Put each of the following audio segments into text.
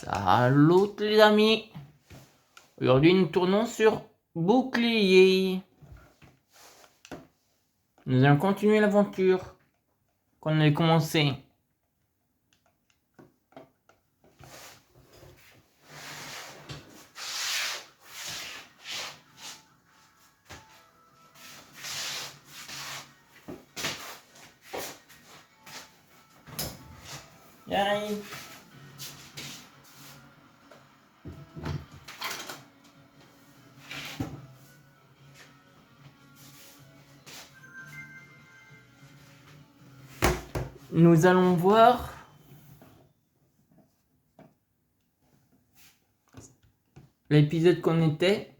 Salut les amis. Aujourd'hui nous tournons sur Bouclier. Nous allons continuer l'aventure qu'on avait commencé. J'arrive. Nous allons voir l'épisode qu'on était.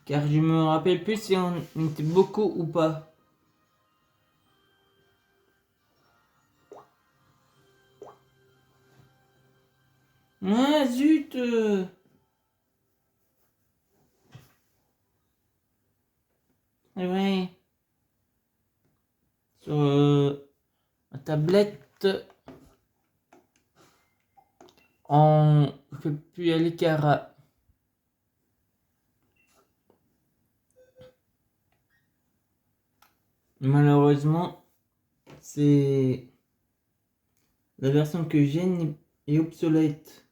Car je me rappelle plus si on était beaucoup ou pas. Ah zut. C'est vrai. Sur ma tablette, on ne peut plus y aller car malheureusement c'est la version que j'ai est obsolète.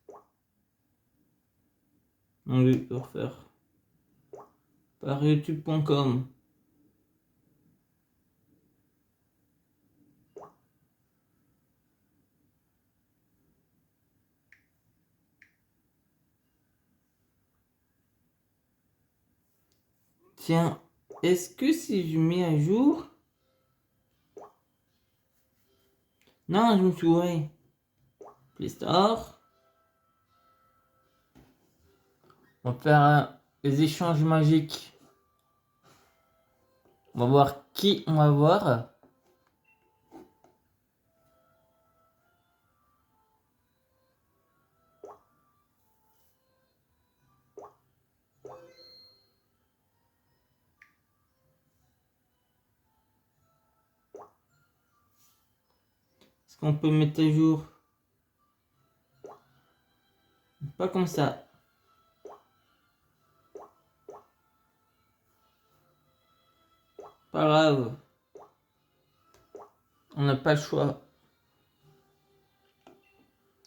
On va refaire par youtube.com. Tiens, est-ce que si je mets à jour... Non, je me suis gouré. Play Store. On va faire les échanges magiques. On va voir qui on va voir. Est-ce qu'on peut mettre à jour? Pas comme ça. Pas grave. On n'a pas le choix.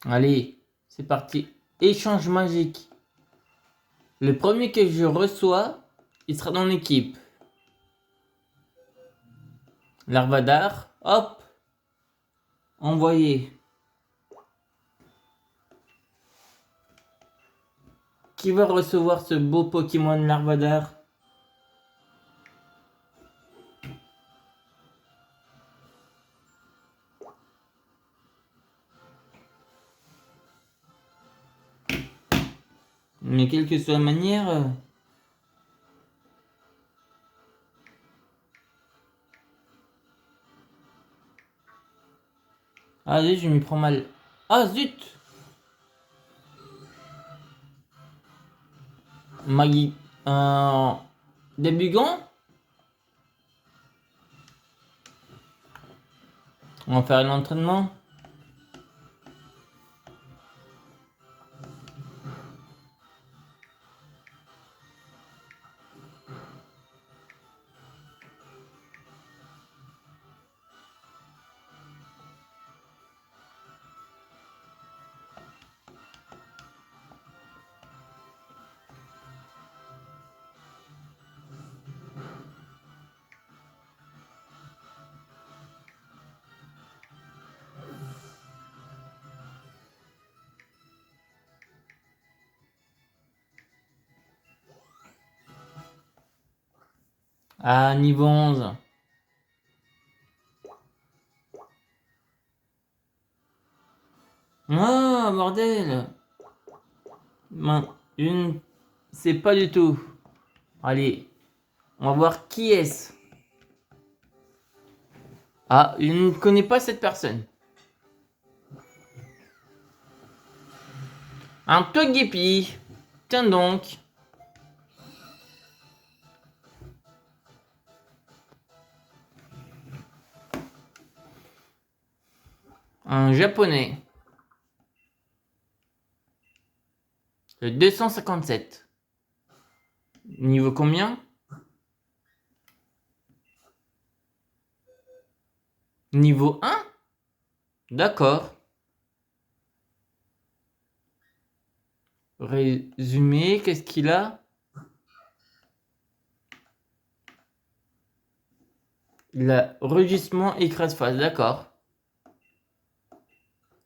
Allez, c'est parti. Échange magique. Le premier que je reçois, il sera dans l'équipe. Larvadar, hop. Envoyé. Qui va recevoir ce beau Pokémon Larvadar? Mais quelle que soit la manière... Ah zut, je m'y prends mal. Ah zut! Maggie... Débugon? On va faire un entraînement. Ah, niveau 11. Ah, bordel! Une... C'est pas du tout. Allez, on va voir qui est-ce. Ah, je ne connais pas cette personne. Un Togepi. Tiens donc. Un japonais. Le 257. Niveau combien? Niveau 1? D'accord. Résumé, qu'est-ce qu'il a? Il a rugissement écrase-face, d'accord.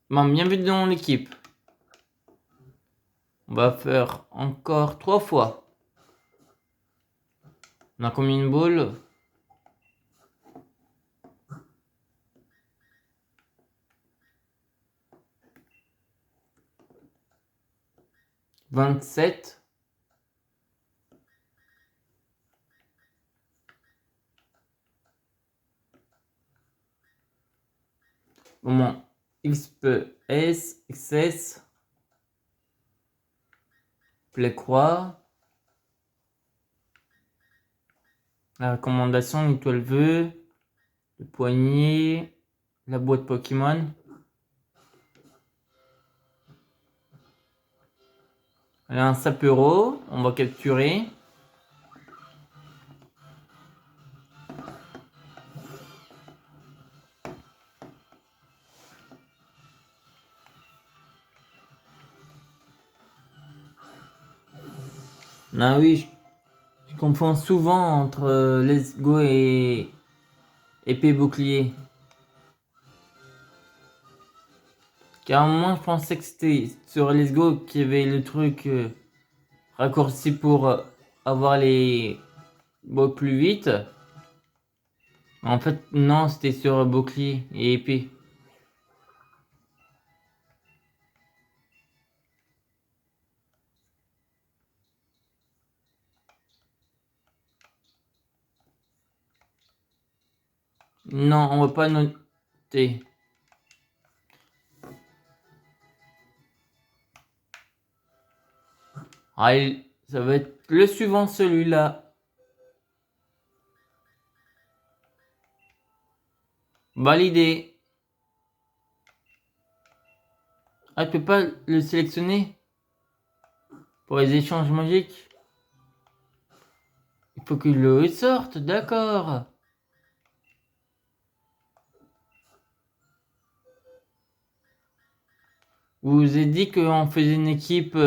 Bon, bienvenue dans l'équipe. On va faire encore 3 fois. On a combien de balles? 27. Moment XPS, XS. Play croix. La recommandation, l'étoile vœu. Le poignet. La boîte Pokémon. Il y a un sapero. On va capturer. Ah oui, je confonds souvent entre Let's Go et épée bouclier. Car moi je pensais que c'était sur Let's Go qu'il y avait le truc raccourci pour avoir les balles plus vite. En fait non, c'était sur bouclier et épée. Non, on va pas noter. Allez, ça va être le suivant, celui-là. Validé. Ah, tu peux pas le sélectionner pour les échanges magiques? Il faut qu'il le sorte, d'accord. Vous vous avez dit qu'on faisait une équipe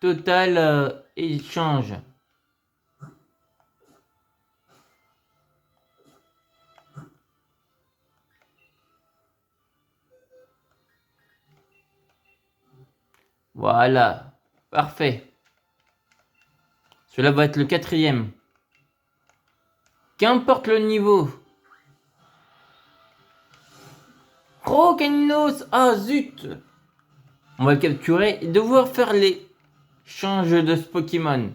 totale échange. Voilà, parfait. Cela va être le 4e. Qu'importe le niveau. Oh, Caninos! Ah, zut! On va le capturer et devoir faire les changes de ce Pokémon.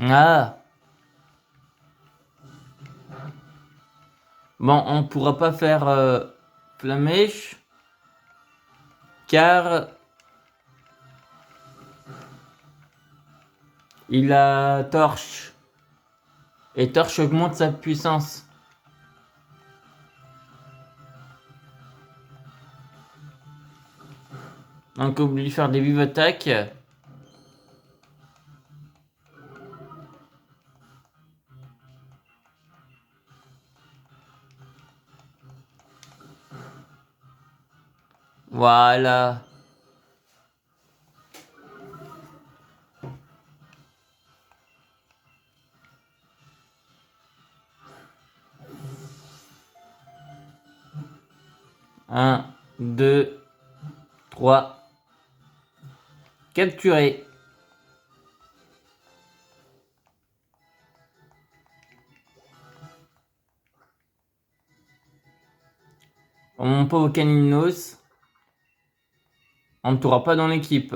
Ah! Bon, on pourra pas faire Flamèche car il a Torche et Torche augmente sa puissance. Donc on oublie de faire des vives attaques. Voilà. Un, 2, 3. Capturé. Mon pauvre Caninos. On ne t'aura pas dans l'équipe.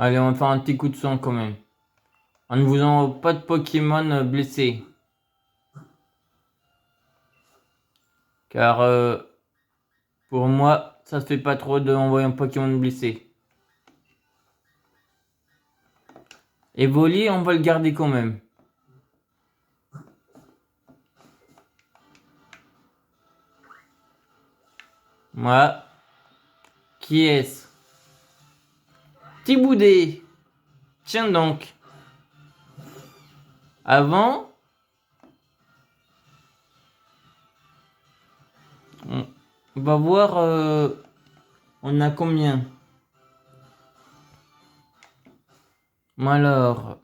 Allez, on va faire un petit coup de sang quand même. On ne vous envoie pas de Pokémon blessés. Car pour moi, ça se fait pas trop d'envoyer un Pokémon blessé. Et Voli, on va le garder quand même. Moi. Qui est-ce? Tiboudé. Tiens donc. Avant, on va voir. On a combien? Alors.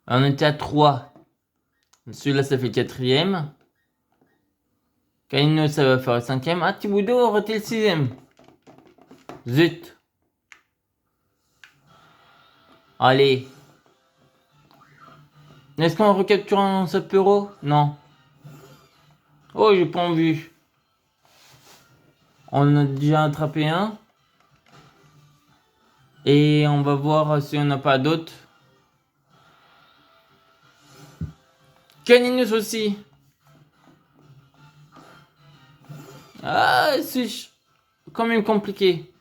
On était à 3. Celui-là, ça fait 4ème. Canino, ça va faire le 5ème. Ah, Thibodeau aurait été le 6ème. Zut. Allez. Est-ce qu'on recapture un Sapero? Non. Oh, j'ai pas envie. On a déjà attrapé un. Et on va voir si on n'a pas d'autres. Caninus aussi. Ah, c'est quand même compliqué.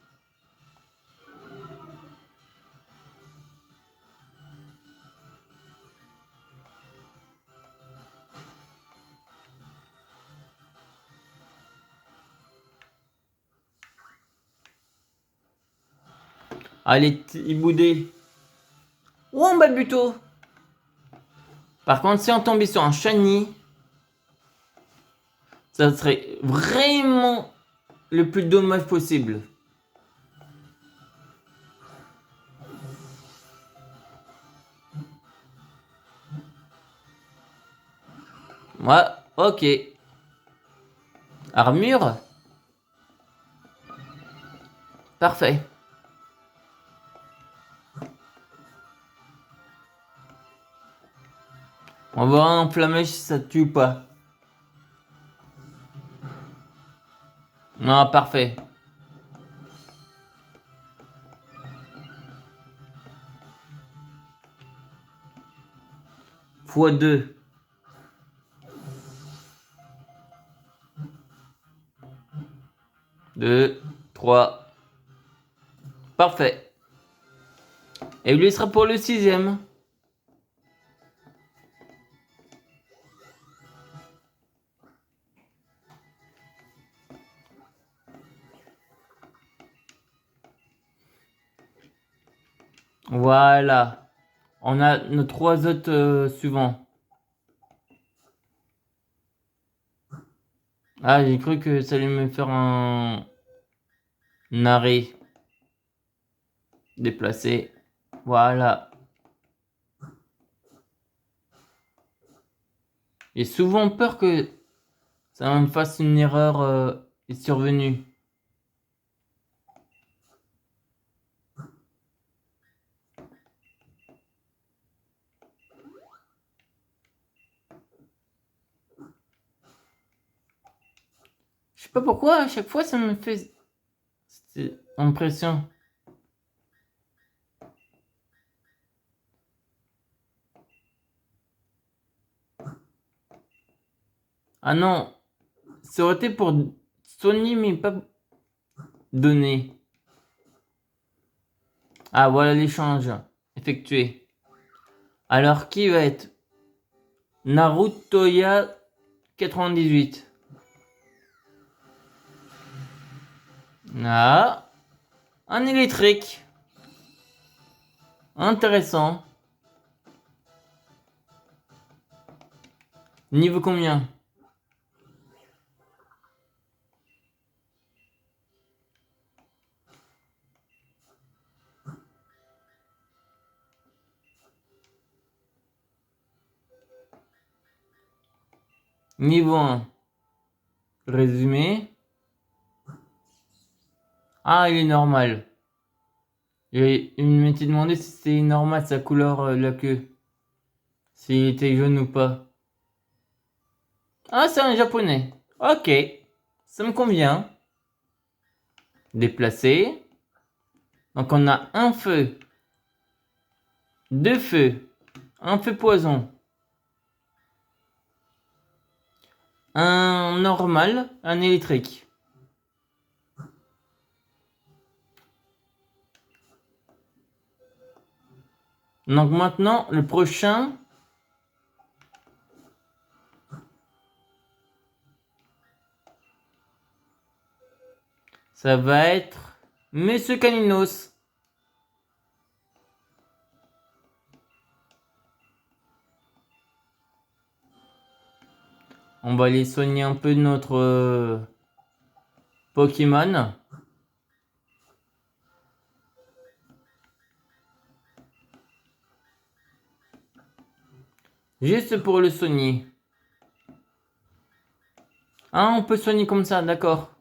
Allez, Iboudé. Oh, on bat le buto. Par contre, si on tombait sur un Shiny, ça serait vraiment le plus dommage possible. Ouais, ok. Armure. Parfait. On va voir un enflammé si ça tue ou pas. Non, parfait. Fois 2. Deux, 3. Parfait. Et lui sera pour le 6ème. Voilà. On a nos 3 autres suivants. Ah, j'ai cru que ça allait me faire un arrêt. Déplacé. Voilà. J'ai souvent peur que ça me fasse une erreur est survenue. Je sais pas pourquoi, à chaque fois ça me fait cette impression. Ah non, ça aurait été pour Sony mais pas donné. Ah voilà l'échange effectué. Alors qui va être Narutoya 98. Ah, un électrique. Intéressant. Niveau combien? Niveau 1. Résumé. Ah, il est normal. Et il m'était demandé si c'était normal sa couleur de la queue. S'il était jaune ou pas. Ah, c'est un japonais. Ok. Ça me convient. Déplacer. Donc on a un feu. Deux feux. Un feu poison. Un normal. Un électrique. Donc maintenant, le prochain. Ça va être Monsieur Caninos. On va aller soigner un peu notre Pokémon. Juste pour le soigner. Ah, on peut soigner comme ça, d'accord.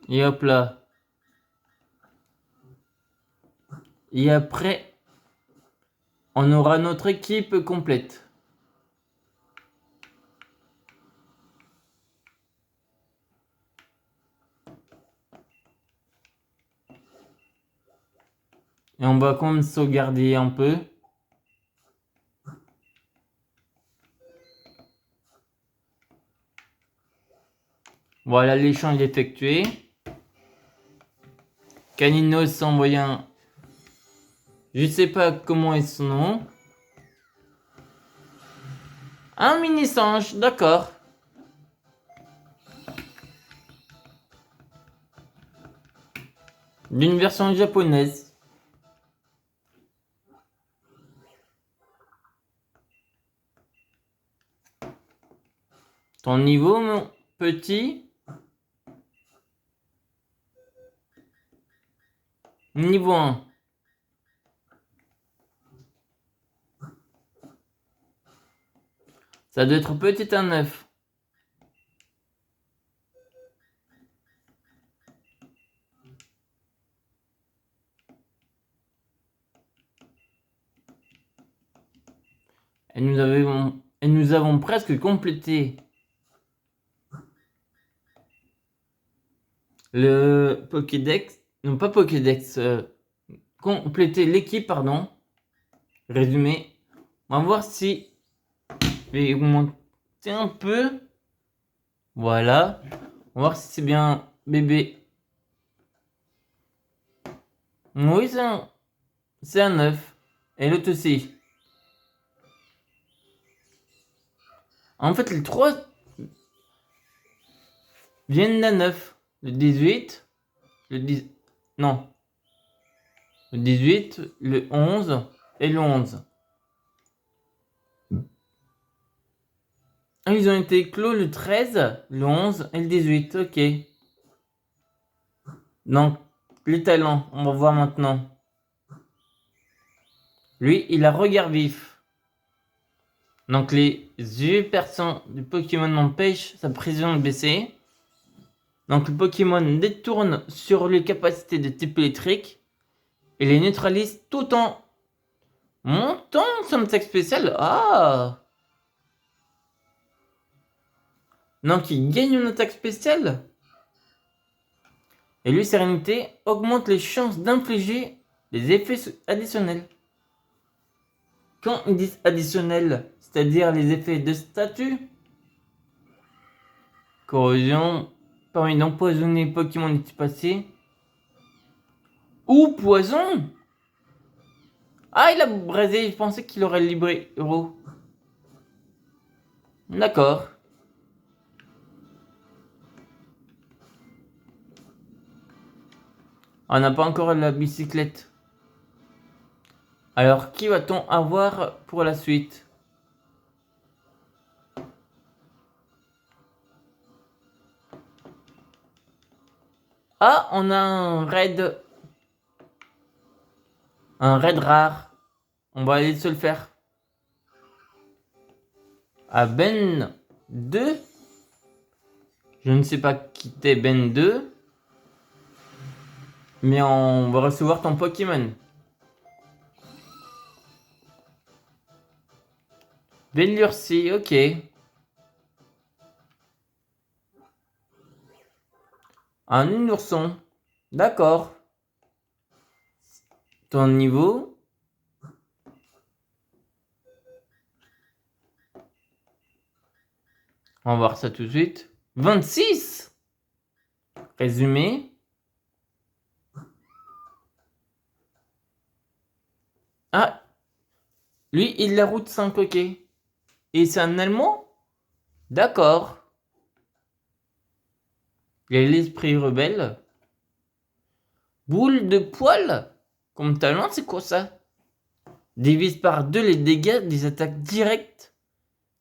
Et hop là. Et après, on aura notre équipe complète. Et on va quand même sauvegarder un peu. Voilà l'échange effectué. Caninos envoie un... Je sais pas comment est son nom. Un mini-singe, d'accord. D'une version japonaise. Ton niveau, mon petit. Niveau 1. Ça doit être petit un 9. Et nous avons presque complété le Pokédex. Non, pas Pokédex. Compléter l'équipe, pardon. Résumé. On va voir si je vais augmenter un peu. Voilà. On va voir si c'est bien bébé. Oui, c'est un 9. Et l'autre aussi. En fait, les 3 viennent d'un 9. Le 18. Le 10. Non. Le 18, le 11 et le 11. Ah, ils ont été clos le 13, le 11 et le 18. Ok. Donc, les talents, on va voir maintenant. Lui, il a regard vif. Donc, les yeux perçants du Pokémon m'empêchent sa précision de baisser. Donc, le Pokémon détourne sur les capacités de type électrique et les neutralise tout en montant son attaque spéciale. Ah! Donc, il gagne une attaque spéciale. Et lui, Sérénité augmente les chances d'infliger des effets additionnels. Quand ils disent additionnels, c'est-à-dire les effets de statut, corrosion, permet d'empoisonner Pokémon du type passé, ou poison. Ah, il a brasé, je pensais qu'il aurait libéré héros. D'accord. On n'a pas encore la bicyclette. Alors, qui va-t-on avoir pour la suite? Ah, on a un raid. Un raid rare. On va aller se le faire. À Ben 2. Je ne sais pas quitter Ben 2. Mais on va recevoir ton Pokémon. Bellursi, ok. Un ourson. D'accord. Ton niveau? On va voir ça tout de suite. 26. Résumé. Ah, lui, il la route 5, ok. Et c'est un Allemand? D'accord. Il a l'esprit rebelle. Boule de poil? Comme talent, c'est quoi ça? Divise par 2 les dégâts des attaques directes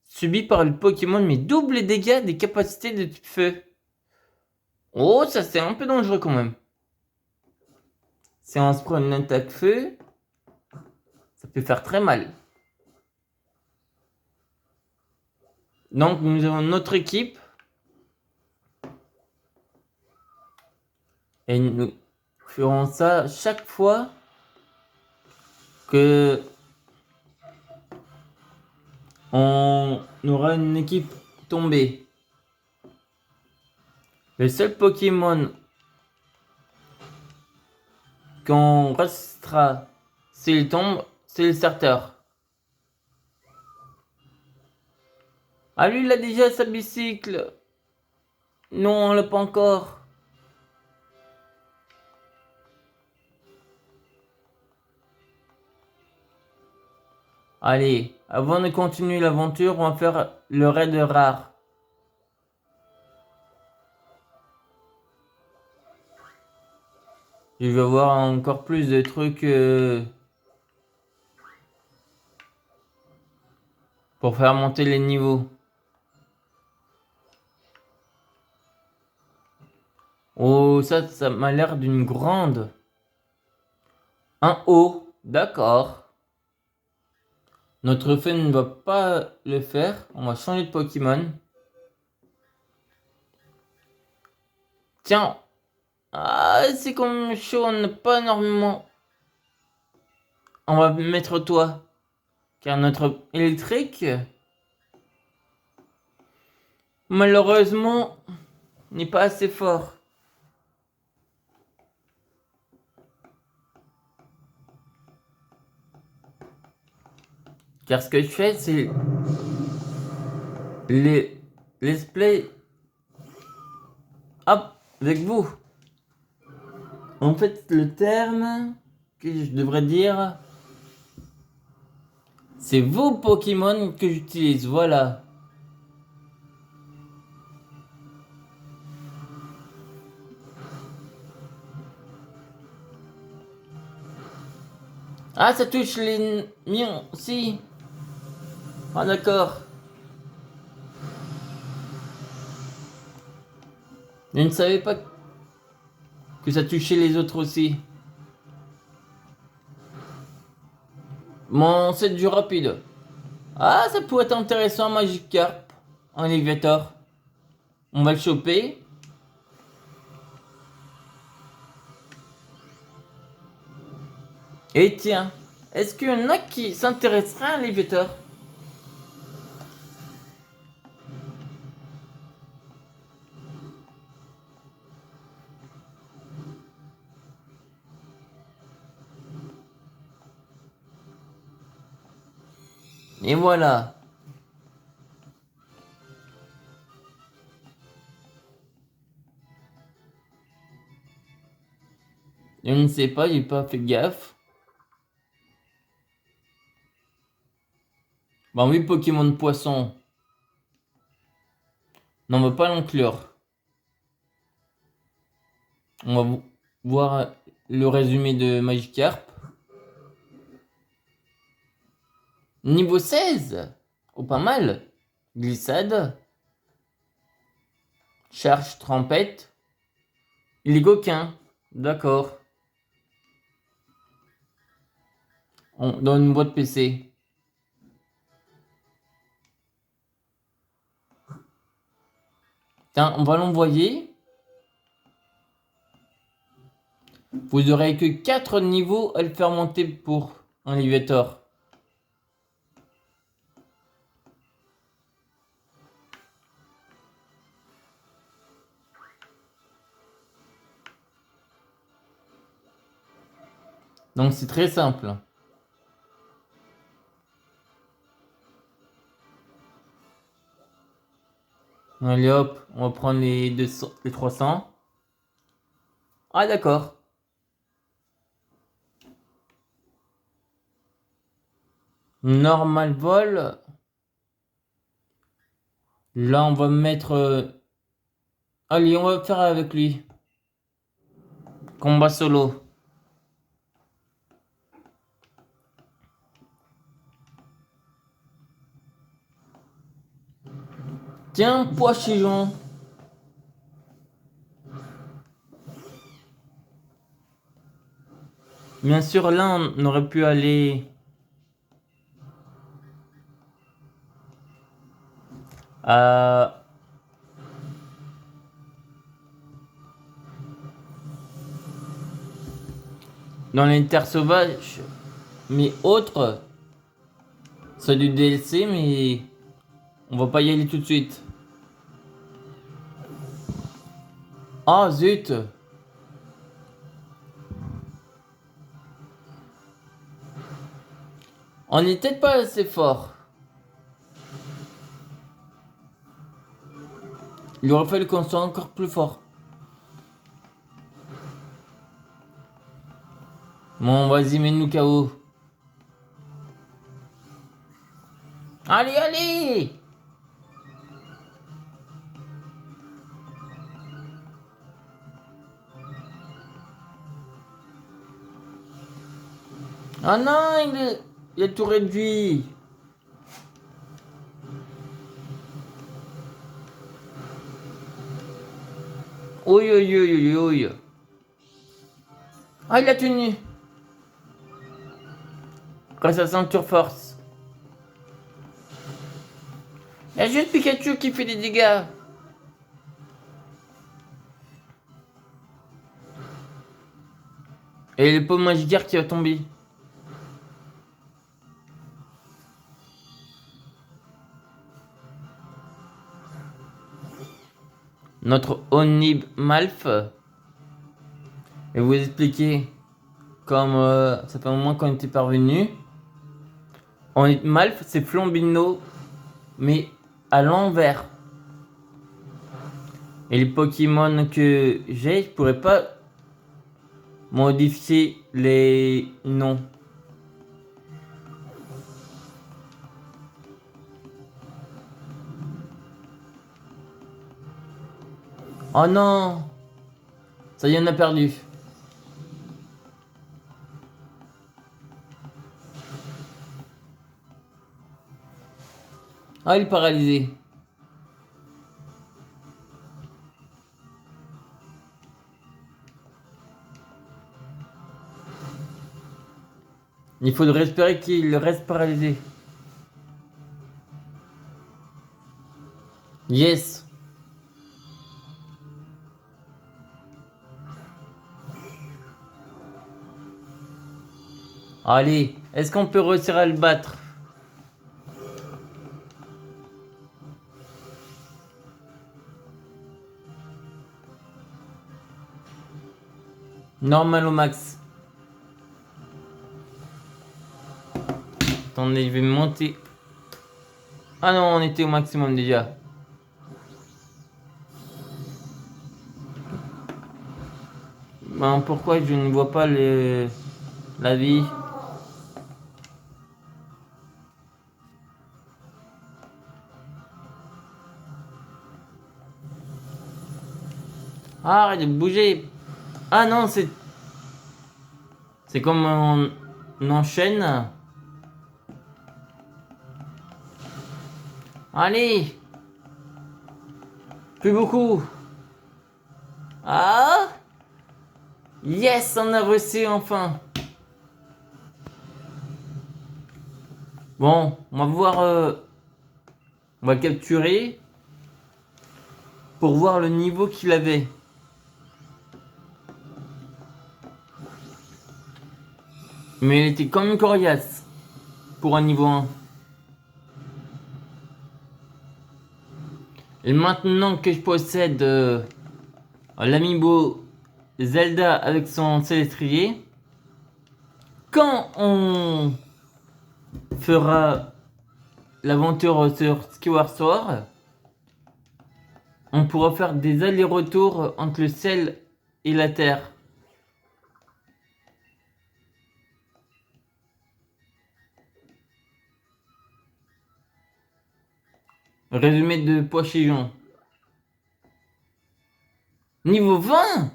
subies par le Pokémon, mais double les dégâts des capacités de type feu. Oh, ça c'est un peu dangereux quand même. Si on se prend une attaque feu, ça peut faire très mal. Donc nous avons notre équipe. Et nous ferons ça chaque fois que on aura une équipe tombée. Le seul Pokémon qu'on restera s'il tombe, c'est le starter. Ah lui il a déjà sa bicycle. Non, on l'a pas encore. Allez, avant de continuer l'aventure, on va faire le raid rare. Je vais avoir encore plus de trucs pour faire monter les niveaux. Oh, ça m'a l'air d'une grande. Un O, d'accord. Notre feu ne va pas le faire. On va changer de Pokémon. Tiens. Ah, c'est comme chaud, on n'a pas énormément. On va mettre toi. Car notre électrique, malheureusement, n'est pas assez fort. Car ce que je fais, c'est les let's play hop, avec vous. En fait, le terme que je devrais dire, c'est vos Pokémon que j'utilise, voilà. Ah, ça touche les miens, si. Ah, d'accord. Je ne savais pas que ça touchait les autres aussi. Bon, c'est du rapide. Ah, ça pourrait être intéressant, Magikarp. Un Léviator. On va le choper. Et tiens, est-ce qu'il y en a qui s'intéresseraient à un Léviator? Et voilà. Je ne sais pas, j'ai pas fait gaffe. Bon, oui, Pokémon de poisson. Non, on va pas l'inclure. On va voir le résumé de Magikarp. Niveau 16. Oh, pas mal. Glissade. Charge trempette. Il est coquin. D'accord. Dans une boîte PC. Tiens, on va l'envoyer. Vous aurez que 4 niveaux à le faire monter pour un Léviator. Donc c'est très simple. Allez hop, on va prendre les 200, les 300. Ah d'accord. Normal vol. Là on va mettre... Allez, on va faire avec lui. Combat solo. Tiens, pois chichon. Bien sûr, là, on aurait pu aller à... dans les terres sauvages, mais autres. C'est du DLC, mais on va pas y aller tout de suite. Ah, zut! On n'est peut-être pas assez fort. Il aurait fallu qu'on soit encore plus fort. Bon, vas-y, mets-nous KO. Allez, allez! Ah non, il a tout réduit. Oui, oui, oui, oui, oui. Ah, il a tenu. Grâce à ceinture force. Il y a juste Pikachu qui fait des dégâts. Et le pauvre Magikarp qui va tomber. Notre Onib Malf. Et vous expliquer comme ça fait un moment qu'on était parvenu. Onib Malf, c'est Flambino, mais à l'envers. Et les Pokémon que j'ai, je pourrais pas modifier les noms. Oh non! Ça y est, on a perdu. Ah, il est paralysé. Il faudrait espérer qu'il reste paralysé. Yes! Allez, est-ce qu'on peut réussir à le battre? Normal au max. Attendez, je vais monter. Ah non, on était au maximum déjà. Ben, pourquoi je ne vois pas la vie? Ah, arrête de bouger. Ah non, c'est comme on enchaîne. Allez. Plus beaucoup. Ah. Yes, on a réussi enfin. Bon, on va voir. On va le capturer pour voir le niveau qu'il avait. Mais il était quand même coriace pour un niveau 1. Et maintenant que je possède l'amiibo Zelda avec son célestrier, quand on fera l'aventure sur Skyward Sword, on pourra faire des allers-retours entre le ciel et la terre. Résumé de Poisson. Niveau 20?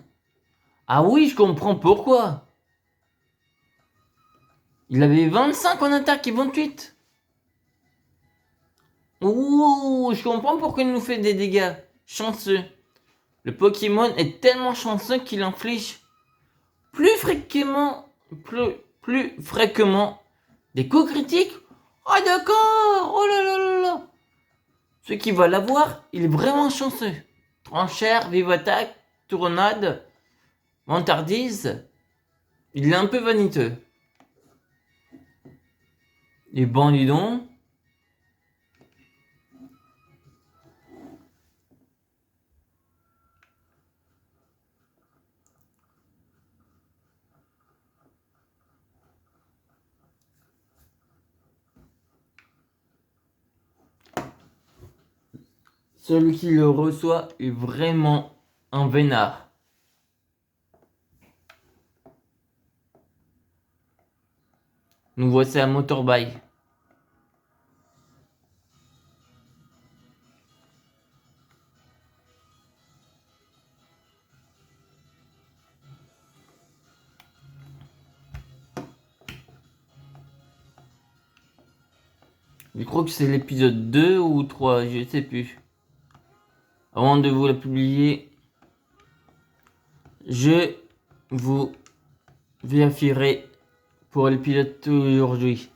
Ah oui, je comprends pourquoi. Il avait 25 en attaque et 28. Ouh, je comprends pourquoi il nous fait des dégâts. Chanceux. Le Pokémon est tellement chanceux qu'il inflige plus fréquemment, plus fréquemment des coups critiques. Oh d'accord. Oh là là là là. Ce qui va l'avoir, il est vraiment chanceux. Tranchère, vive attaque, tournade, vantardise. Il est un peu vaniteux. Et bon, dis donc. Celui qui le reçoit est vraiment un vénard. Nous voici à Motorbike. Je crois que c'est l'épisode 2 ou 3, je sais plus. Avant de vous la publier, je vous vérifierai pour l'épisode d'aujourd'hui.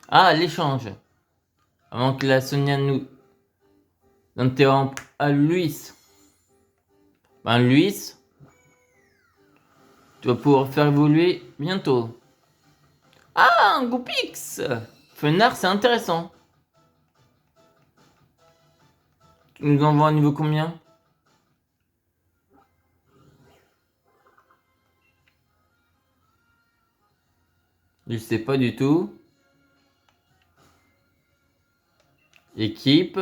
Ah, l'échange. Avant que la Sonia nous interrompe à Luis. Ben Luis, tu vas pouvoir faire évoluer bientôt. Ah, un Goupix. Fenard, c'est intéressant. Tu nous envoies un niveau combien? Je sais pas du tout. Équipe.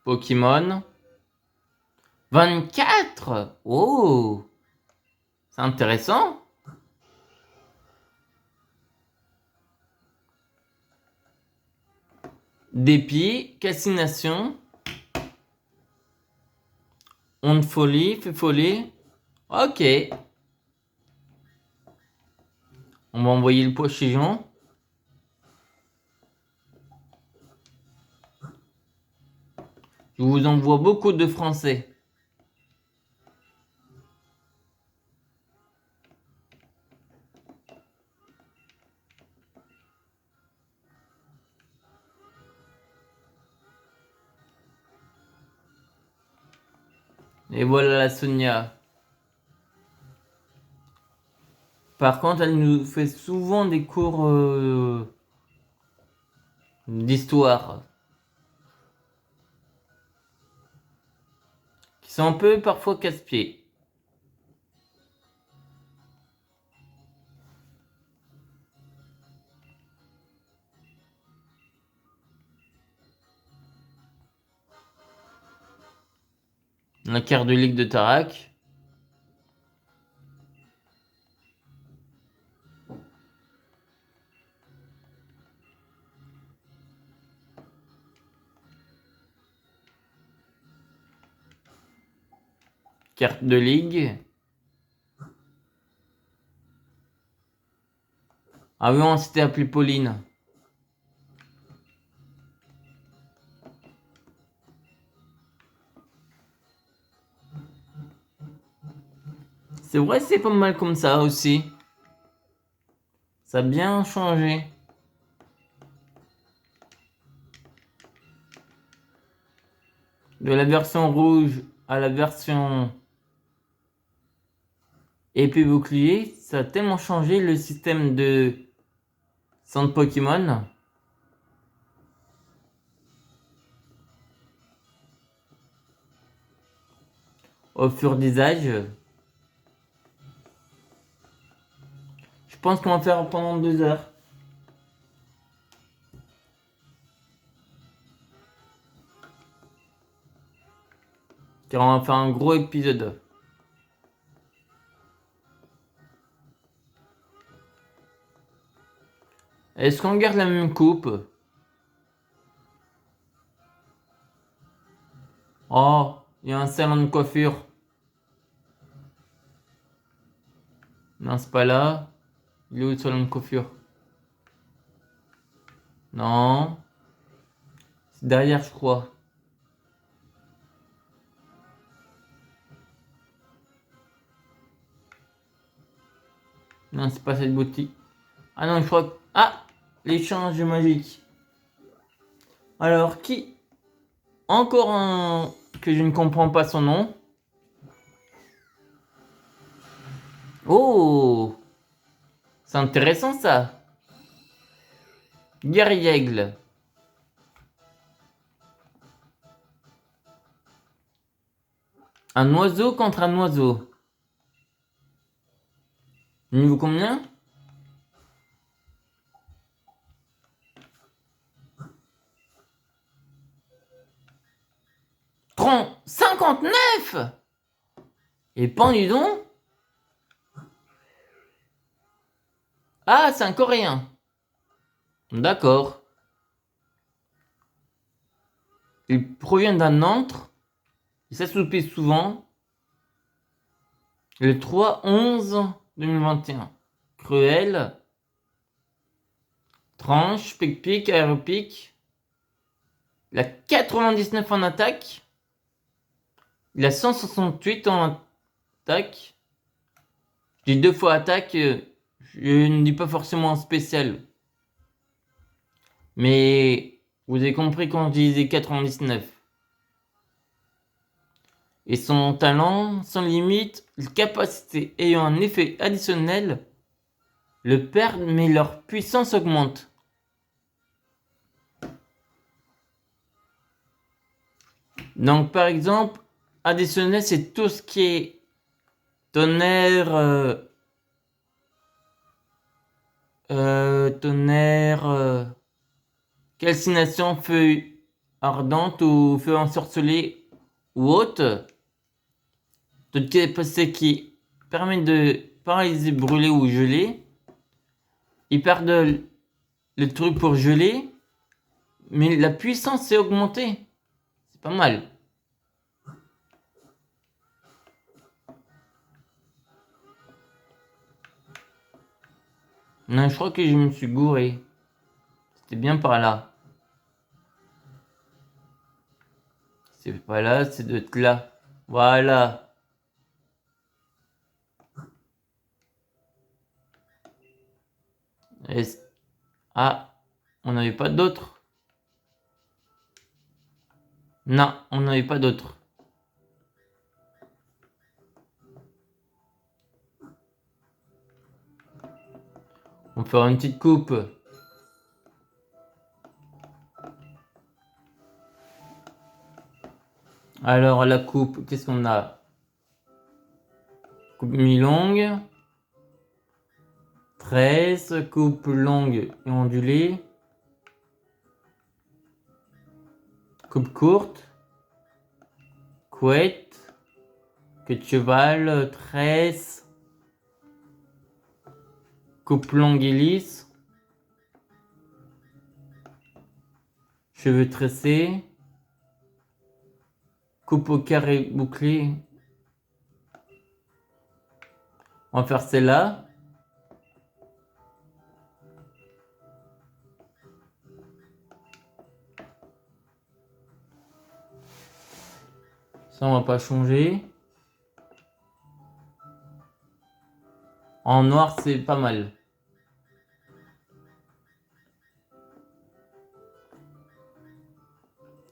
Pokémon. 24. Oh. C'est intéressant. Dépit. Cassination. Onde folie. Fait folie. Ok. On va envoyer le pochillon. Je vous envoie beaucoup de français. Et voilà la Sonia. Par contre, elle nous fait souvent des cours d'histoire. Qui sont un peu parfois casse-pieds. La carte de Ligue de Tarak. Carte de Ligue. Ah oui, on s'était appelé Pauline. C'est vrai, c'est pas mal comme ça aussi. Ça a bien changé. De la version rouge à la version épée bouclier, ça a tellement changé le système de centre Pokémon. Au fur des âges. pense qu'on va faire pendant 2 heures. Car on va faire un gros épisode. Est-ce qu'on garde la même coupe? Oh, il y a un salon de coiffure. Non, c'est pas là. Il est où le salon de coiffure? Non. C'est derrière, je crois. Non, c'est pas cette boutique. Ah non, je crois que... Ah! L'échange magique. Alors, qui? Encore un que je ne comprends pas son nom. Oh! C'est intéressant ça. Guerriègle. Un oiseau contre un oiseau. Niveau combien? 59! Et pendu donc? Ah, c'est un coréen. D'accord. Il provient d'un antre. Il s'assoupit souvent. Le 3/11/2021. Cruel. Tranche, pic-pic, aéropic. Il a 99 en attaque. Il a 168 en attaque. Je dis 2 fois attaque. Je ne dis pas forcément en spécial. Mais vous avez compris quand je disais 99. Et son talent, sans limite, capacité ayant un effet additionnel, le perdent mais leur puissance augmente. Donc par exemple, additionnel c'est tout ce qui est tonnerre, calcination, feu ardente ou feu ensorcelé ou autre. Toute capacité qui permet de paralyser, brûler ou geler. Ils perdent le truc pour geler, mais la puissance est augmentée. C'est pas mal. Non, je crois que je me suis gouré. C'était bien par là. C'est pas là, c'est de là. Voilà. Ah, on n'avait pas d'autres? Non, on n'avait pas d'autres. On va faire une petite coupe. Alors, la coupe, qu'est-ce qu'on a? Coupe mi-longue. 13, coupe longue et ondulée. Coupe courte. Couette. Queue de cheval. Tresse. Coupe longue et lisse. Cheveux tressés. Coupe au carré bouclé. On va faire celle-là. Ça, on va pas changer. En noir, c'est pas mal.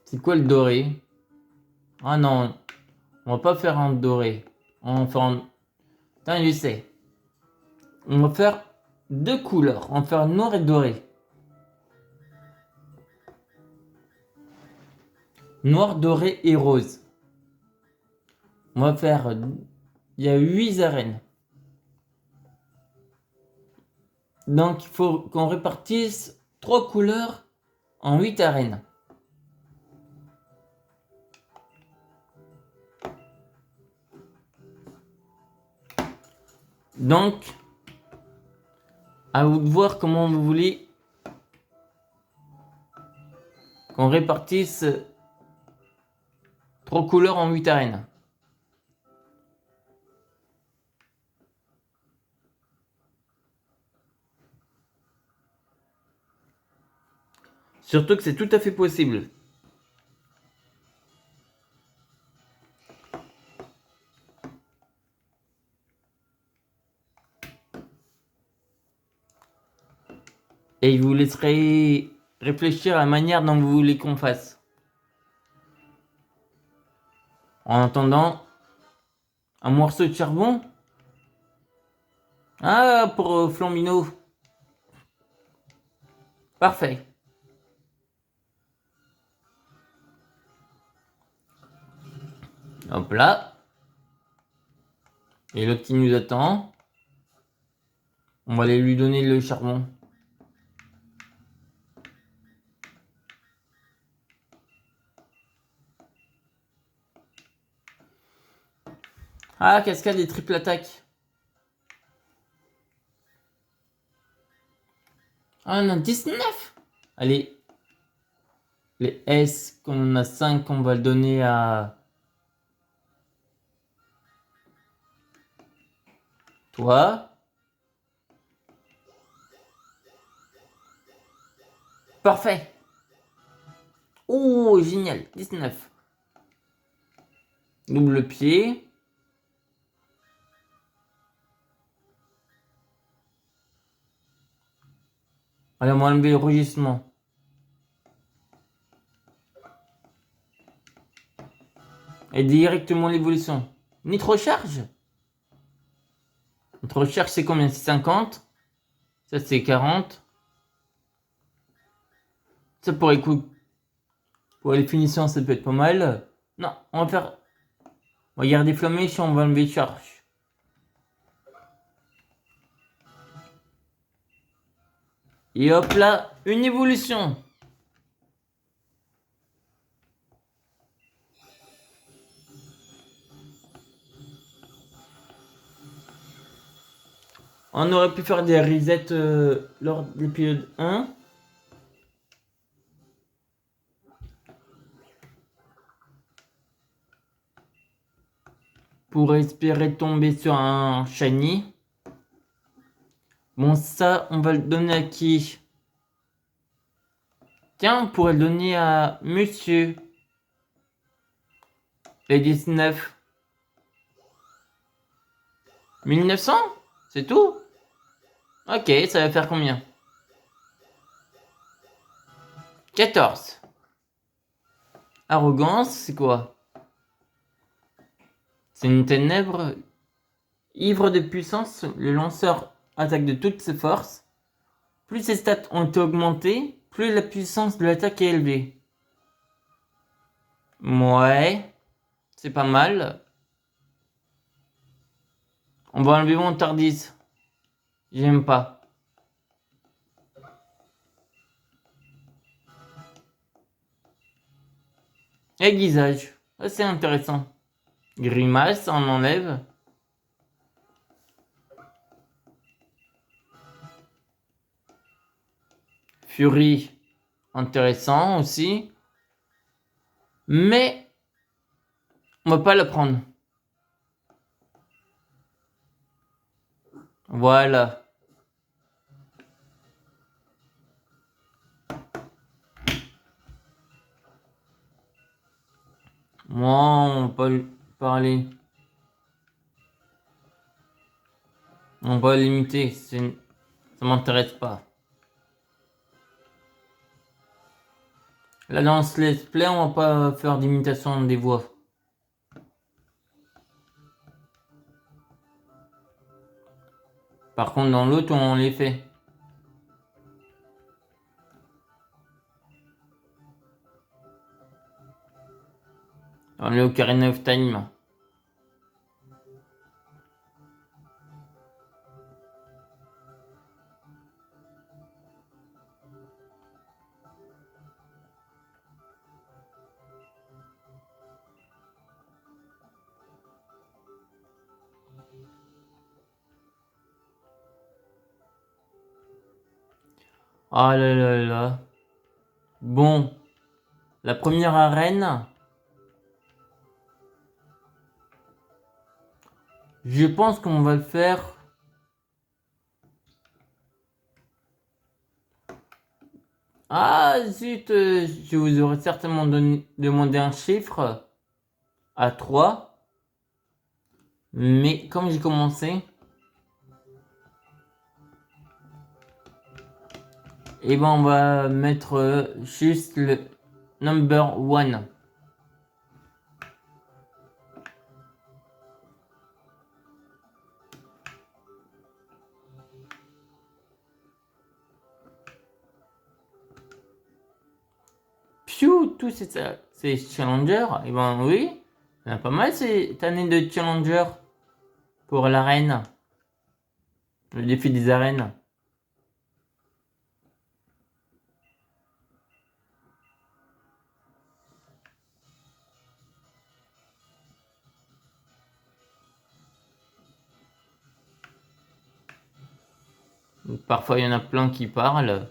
C'est quoi le doré? Ah non, on va pas faire en doré. On va faire en... Putain, je sais. On va faire 2 couleurs. On va faire noir et doré. Noir, doré et rose. On va faire... Il y a 8 arènes. Donc il faut qu'on répartisse 3 couleurs en 8 arènes. Donc, à vous de voir comment vous voulez qu'on répartisse 3 couleurs en 8 arènes. Surtout que c'est tout à fait possible. Et je vous laisserai réfléchir à la manière dont vous voulez qu'on fasse. En attendant, un morceau de charbon. Ah, pour Flambino. Parfait. Hop là. Et l'autre qui nous attend. On va aller lui donner le charbon. Ah, cascade et triple attaque. Ah, on a 19. Allez. Les S, comme on a 5, on va le donner à toi. Parfait. Oh, génial. 19. Double pied. Allez, on va enlever le rugissement. Et directement l'évolution. Nitro charge. Notre recherche, c'est combien? C'est 50. Ça, c'est 40. Ça, pour les finitions, ça peut être pas mal. Non, on va faire... On va garder Flammèche, on va enlever charge. Et hop là, une évolution. On aurait pu faire des resets lors de l'épisode 1. Pour espérer tomber sur un shiny. Bon, ça, on va le donner à qui? Tiens, on pourrait le donner à Monsieur. Les 19. 1900? C'est tout? Ok, ça va faire combien? 14. Arrogance, c'est quoi? C'est une ténèbre. Ivre de puissance, le lanceur attaque de toutes ses forces. Plus ses stats ont été augmentées, plus la puissance de l'attaque est élevée. Ouais, c'est pas mal. On va enlever mon Tardis. J'aime pas. Aiguisage. C'est intéressant. Grimace, on enlève. Furie, intéressant aussi. Mais on va pas la prendre. Voilà. Moi, on va pas lui parler. On va limiter. Ça m'intéresse pas. Là, dans ce let's play, on va pas faire d'imitation des voix. Par contre, dans l'autre, on les fait. On est au Ocarina of Time. Ah là là là. Bon, la première arène, je pense qu'on va le faire. Ah zut, je vous aurais certainement demandé un chiffre à 3. Mais comme j'ai commencé, et ben on va mettre juste le number 1. Piou, tous ces challengers, et ben oui, il y en a pas mal cette année de challengers pour l'arène, le défi des arènes. Donc, parfois il y en a plein qui parlent.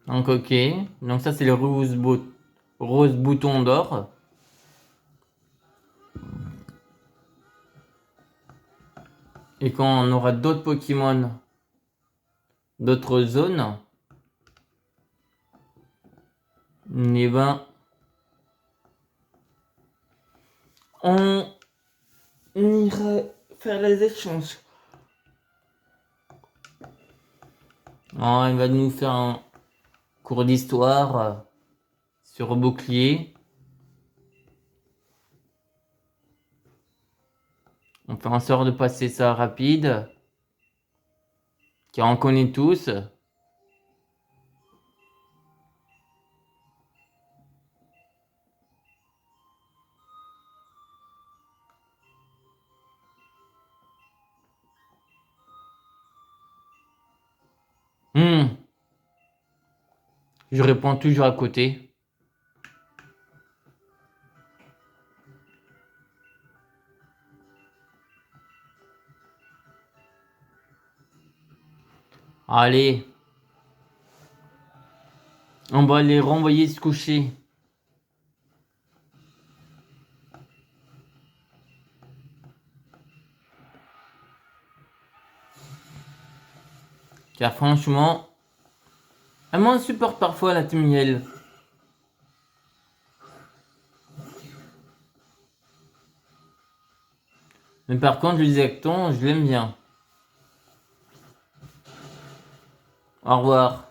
Donc ok, donc ça c'est le rose bouton d'or. Et quand on aura d'autres Pokémon, d'autres zones, et ben on ira faire les échanges. Oh, il va nous faire un cours d'histoire sur bouclier. On fait en sorte de passer ça rapide, car on connaît tous. Je réponds toujours à côté. Allez, on va les renvoyer se coucher. Car franchement, elle m'insupporte parfois la team Yell. Mais par contre, le Exacton, je l'aime bien. Au revoir.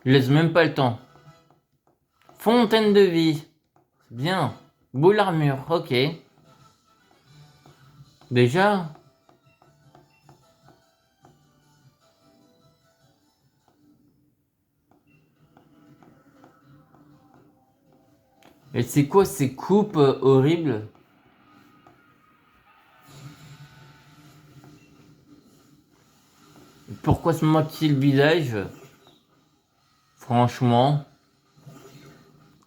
Je laisse même pas le temps. Fontaine de vie. Bien. Boule armure, ok. Déjà. Et c'est quoi ces coupes horribles? Pourquoi se maquiller le visage? Franchement.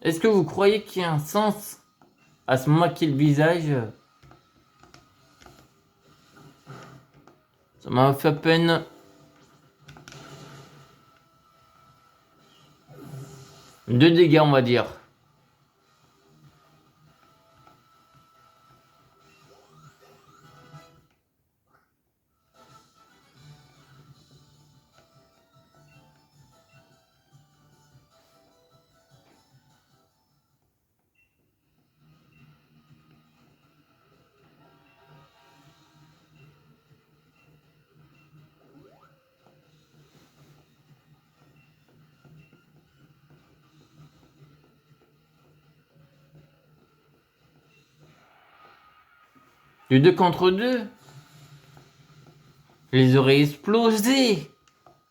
Est-ce que vous croyez qu'il y a un sens à se maquiller le visage? Ça m'a fait à peine 2 dégâts, on va dire. Le 2 contre 2. Je les aurais explosés.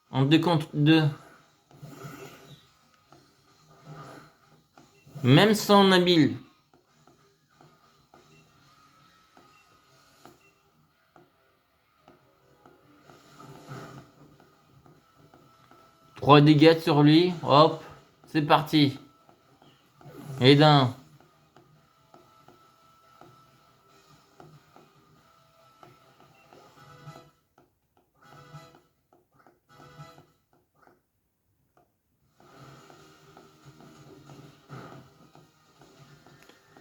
En 2 contre 2. Même sans Nabil. 3 dégâts sur lui. Hop. C'est parti. Et d'un.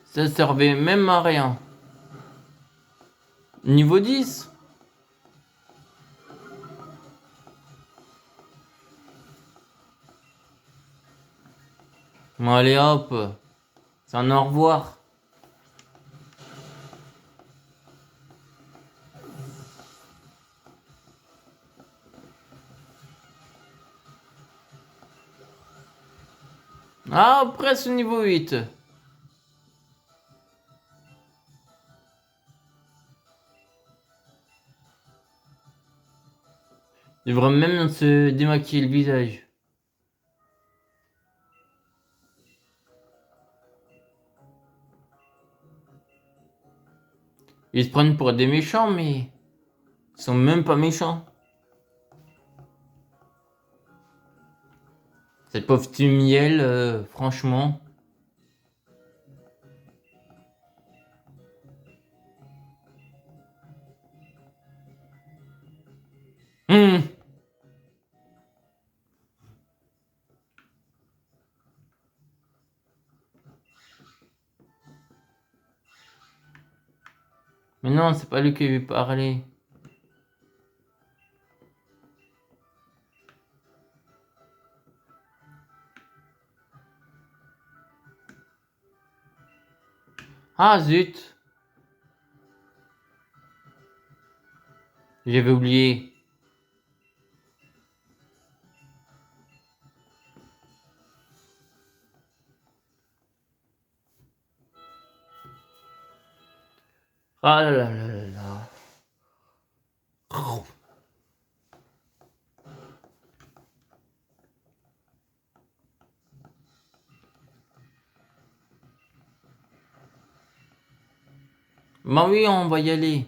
Ça servait même à rien. Niveau 10. Bon, allez hop. C'est un au revoir. Ah, presque niveau 8. Il devrait même se démaquiller le visage. Ils se prennent pour des méchants, mais ils sont même pas méchants. Cette pauvre Tumiel, franchement. Hmm. Mais non, c'est pas lui qui veut parler. Ah zut, j'avais oublié. Ah là là là là là. Bah oui, on va y aller.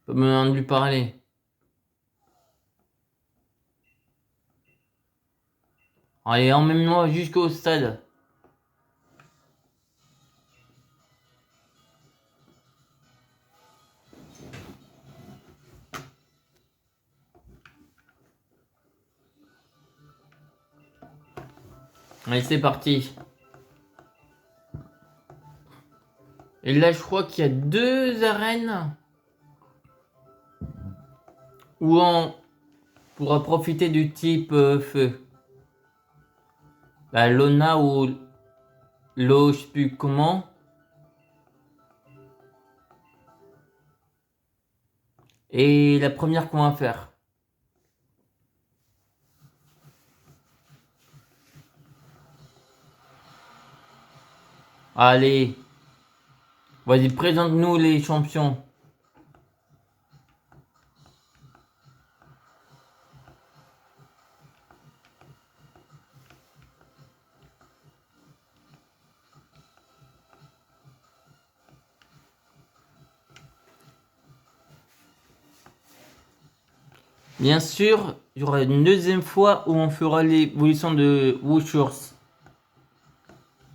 Pas besoin de lui parler. Allez, emmène-moi jusqu'au stade. Allez, c'est parti. Et là, je crois qu'il y a 2 arènes où on pourra profiter du type feu. La Lona ou l'eau, je sais plus comment. Et la première qu'on va faire. Allez, vas-y, présente-nous les champions. Bien sûr, il y aura une deuxième fois où on fera l'évolution de Wushurs.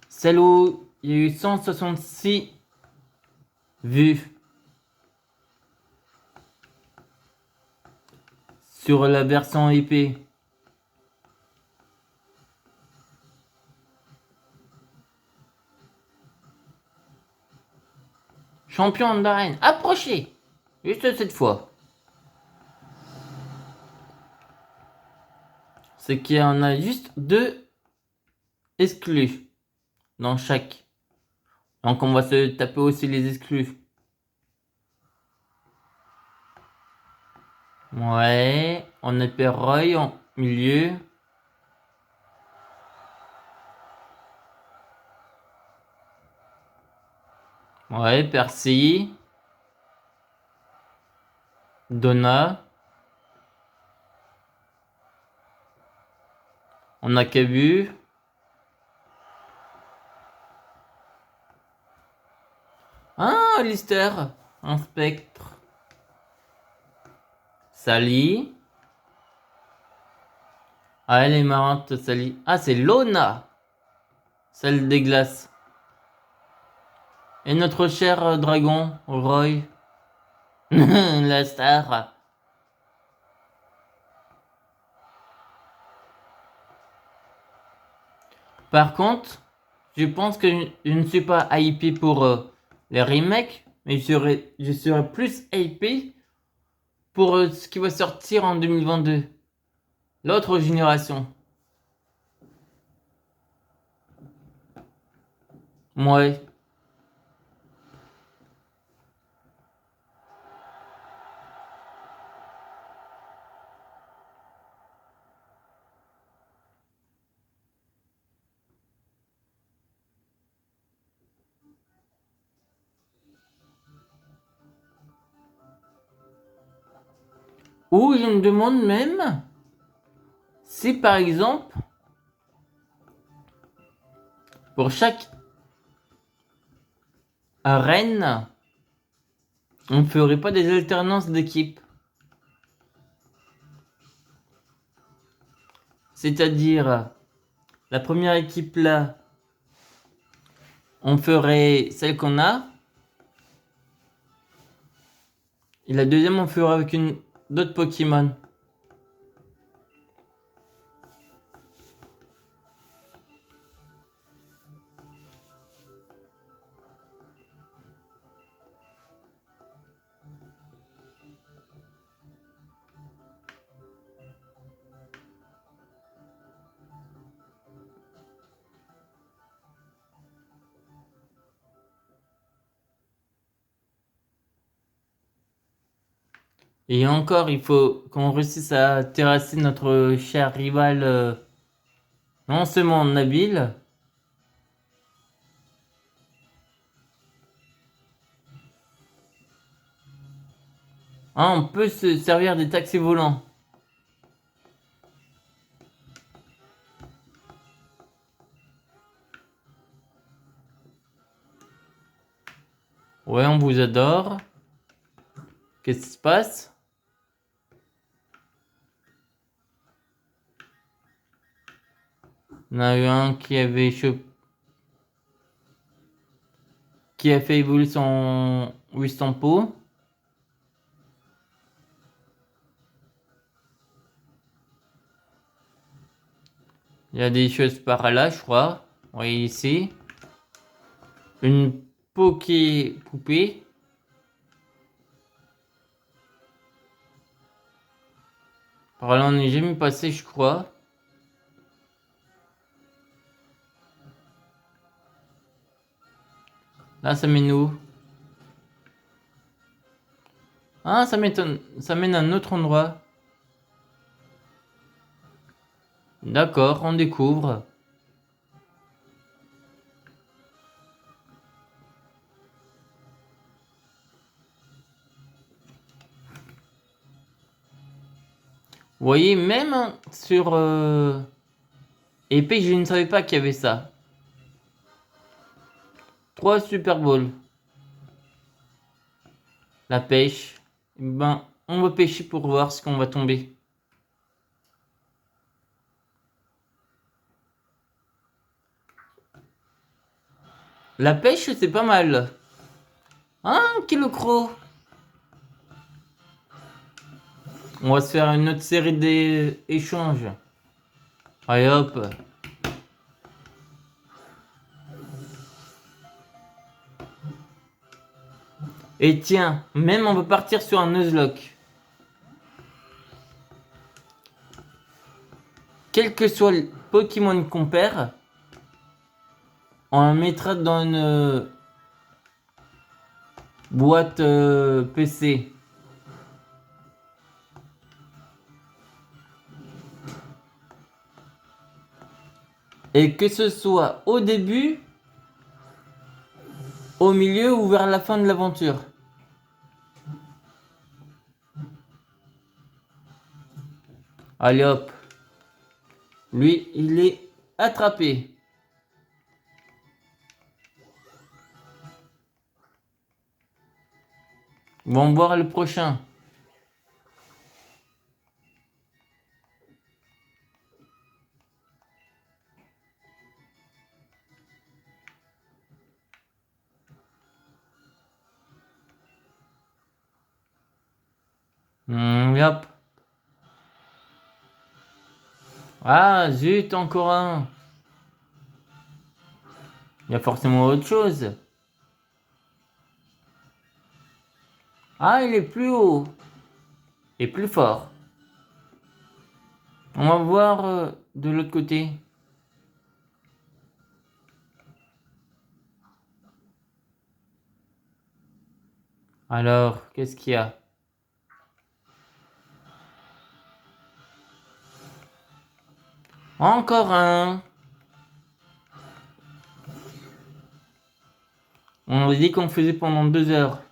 Celle où il y a eu 166 vues sur la version IP. Champion d'arène, approchez! Juste cette fois. C'est qu'il y en a juste 2 exclus dans chaque. Donc on va se taper aussi les exclus. Ouais, on a Perroy en milieu. Ouais, Percy. Donna. On a Cabu. Ah, Lister. Un spectre. Sally. Ah, elle est marrante, Sally. Ah, c'est Lona, celle des glaces. Et notre cher dragon, Roy. La star. Par contre, je pense que je ne suis pas hypé pour les remakes, mais je serais plus hypé pour ce qui va sortir en 2022. L'autre génération. Ouais. Ou je me demande même si par exemple, pour chaque arène, on ferait pas des alternances d'équipes. C'est-à-dire, la première équipe là, on ferait celle qu'on a. Et la deuxième, on ferait avec d'autres Pokémon. Et encore, il faut qu'on réussisse à terrasser notre cher rival, non seulement Nabil. Hein, on peut se servir des taxis volants. Ouais, on vous adore. Qu'est-ce qui se passe? On a eu un qui a fait évoluer son Wistampo. Il y a des choses par là, je crois. Oui, ici. Une poupée. Par là, on n'est jamais passé, je crois. Là, ça mène où? Ah, ça mène à un autre endroit. D'accord, on découvre. Vous voyez, même sur épée, je ne savais pas qu'il y avait ça. 3 Super Bowl. La pêche. Eh ben, on va pêcher pour voir ce qu'on va tomber. La pêche, c'est pas mal. Hein, Kilocro. On va se faire une autre série d'échanges. Allez hop. Et tiens, même on va partir sur un Nuzlocke. Quel que soit le Pokémon qu'on perd, on le mettra dans une boîte PC. Et que ce soit au début, au milieu ou vers la fin de l'aventure. Allez hop. Lui, il est attrapé. Bon, voir le prochain. Yep. Ah, zut, encore un. Il y a forcément autre chose. Ah, il est plus haut. Et plus fort. On va voir de l'autre côté. Alors, qu'est-ce qu'il y a? Encore un. On a dit qu'on faisait pendant 2 heures.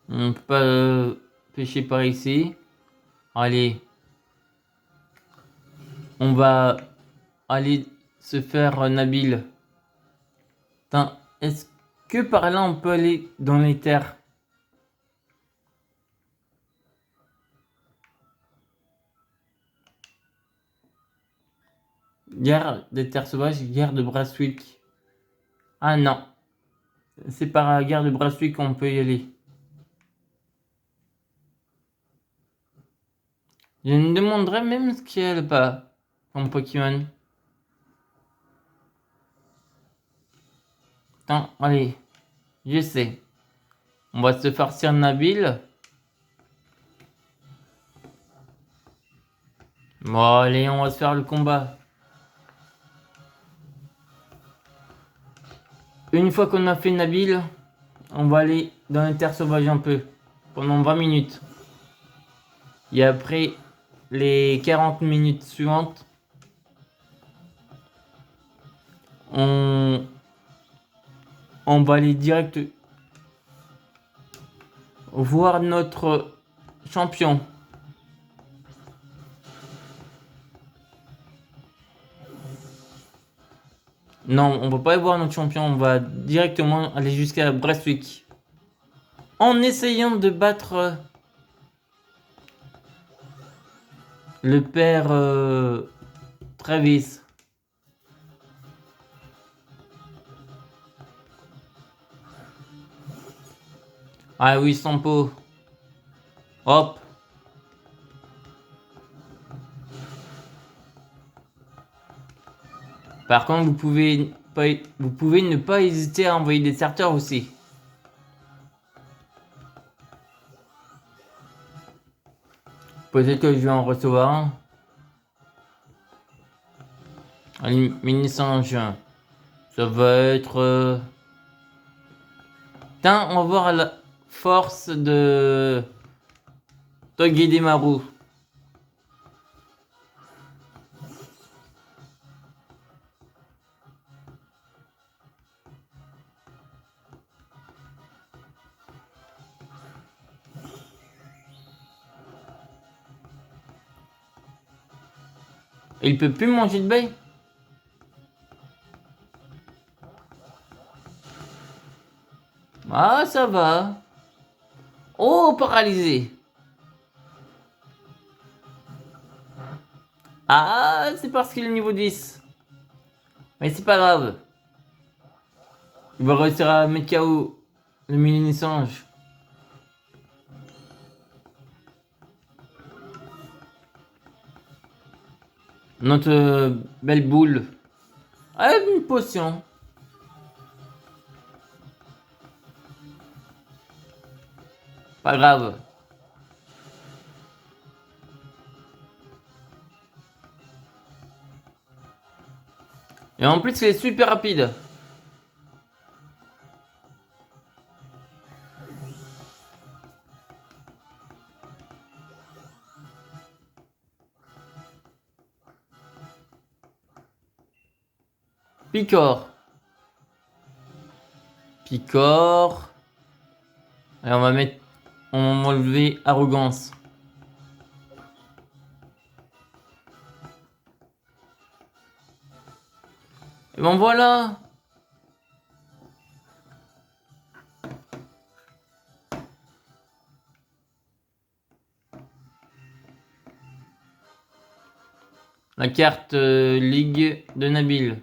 On peut pas pêcher par ici. Allez. On va aller se faire Nabil. Putain, est-ce que par là on peut aller dans les terres? Guerre des terres sauvages, guerre de Brunswick. Ah non. C'est par la guerre de Brunswick qu'on peut y aller. Je me demanderais même ce qu'il y a là-bas comme Pokémon. Attends, allez. Je sais. On va se farcir Nabil. Bon, allez, on va se faire le combat. Une fois qu'on a fait Nabil, on va aller dans les terres sauvages un peu. Pendant 20 minutes. Et après, les 40 minutes suivantes, on va aller direct voir notre champion. Non, on va pas aller voir notre champion, on va directement aller jusqu'à Brunswick. En essayant de battre le père Travis. Ah oui, Sampo. Hop. Par contre, vous pouvez ne pas hésiter à envoyer des starters aussi. Peut-être que je vais en recevoir un. Allez, mini-singe. Ça va être... Tiens, on va voir la force de Togedemaru. Il peut plus manger de baie. Ah, ça va. Oh, paralysé. Ah, c'est parce qu'il est niveau 10. Mais c'est pas grave. Il va réussir à mettre KO le mini-singe. Notre belle boule. Ah, une potion. Pas grave. Et en plus, il est super rapide. Picor. Picor. Et on va mettre... On va enlever arrogance. Et bon voilà. La carte Ligue de Nabil.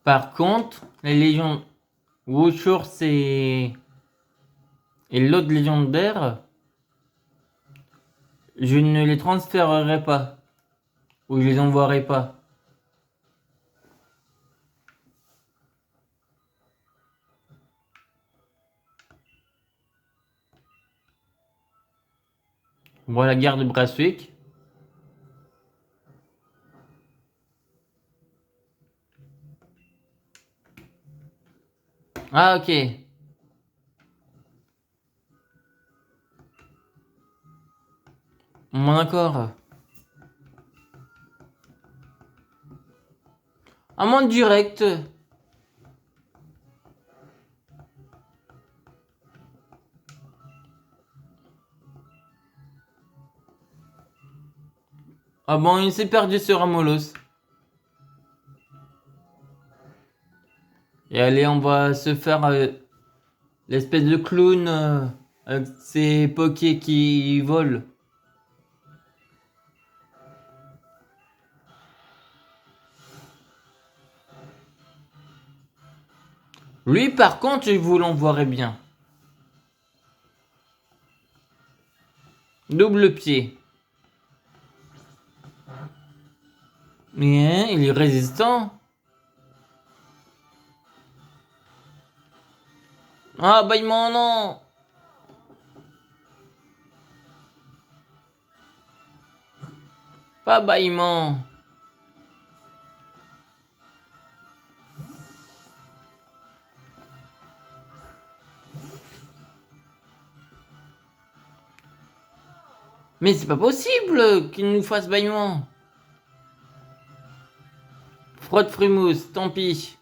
Par contre, les légions Woshurst et l'autre légendaire, je ne les transférerai pas. Ou je les envoierai pas. Voilà la guerre de Brunswick. Ah, ok. Bon, d'accord. Amende directe. Ah bon, il s'est perdu sur Amolos. Et allez, on va se faire l'espèce de clown avec ses pokés qui volent. Lui, par contre, je vous l'envoierai bien. Double pied. Mais il est résistant. Ah, bâillement, non. Pas bâillement. Mais c'est pas possible qu'il nous fasse bâillement. Frotte frimousse, tant pis.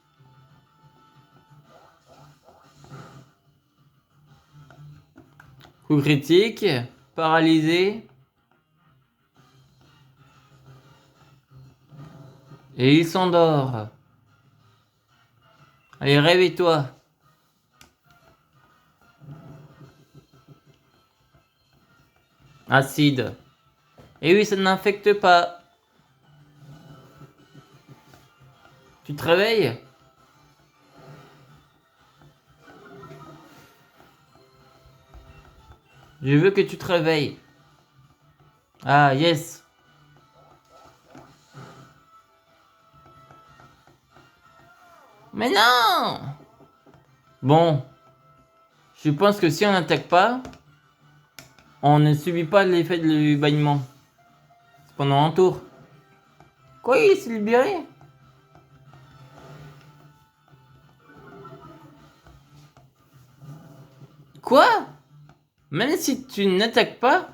Coup critique. Paralysé. Et il s'endort. Allez, réveille-toi. Acide. Et oui, ça n'infecte pas. Tu te réveilles? Je veux que tu te réveilles. Ah, yes. Mais non! Bon. Je pense que si on n'attaque pas, on ne subit pas l'effet du bâillement. Pendant un tour. Quoi, il s'est libéré? Quoi? Même si tu n'attaques pas,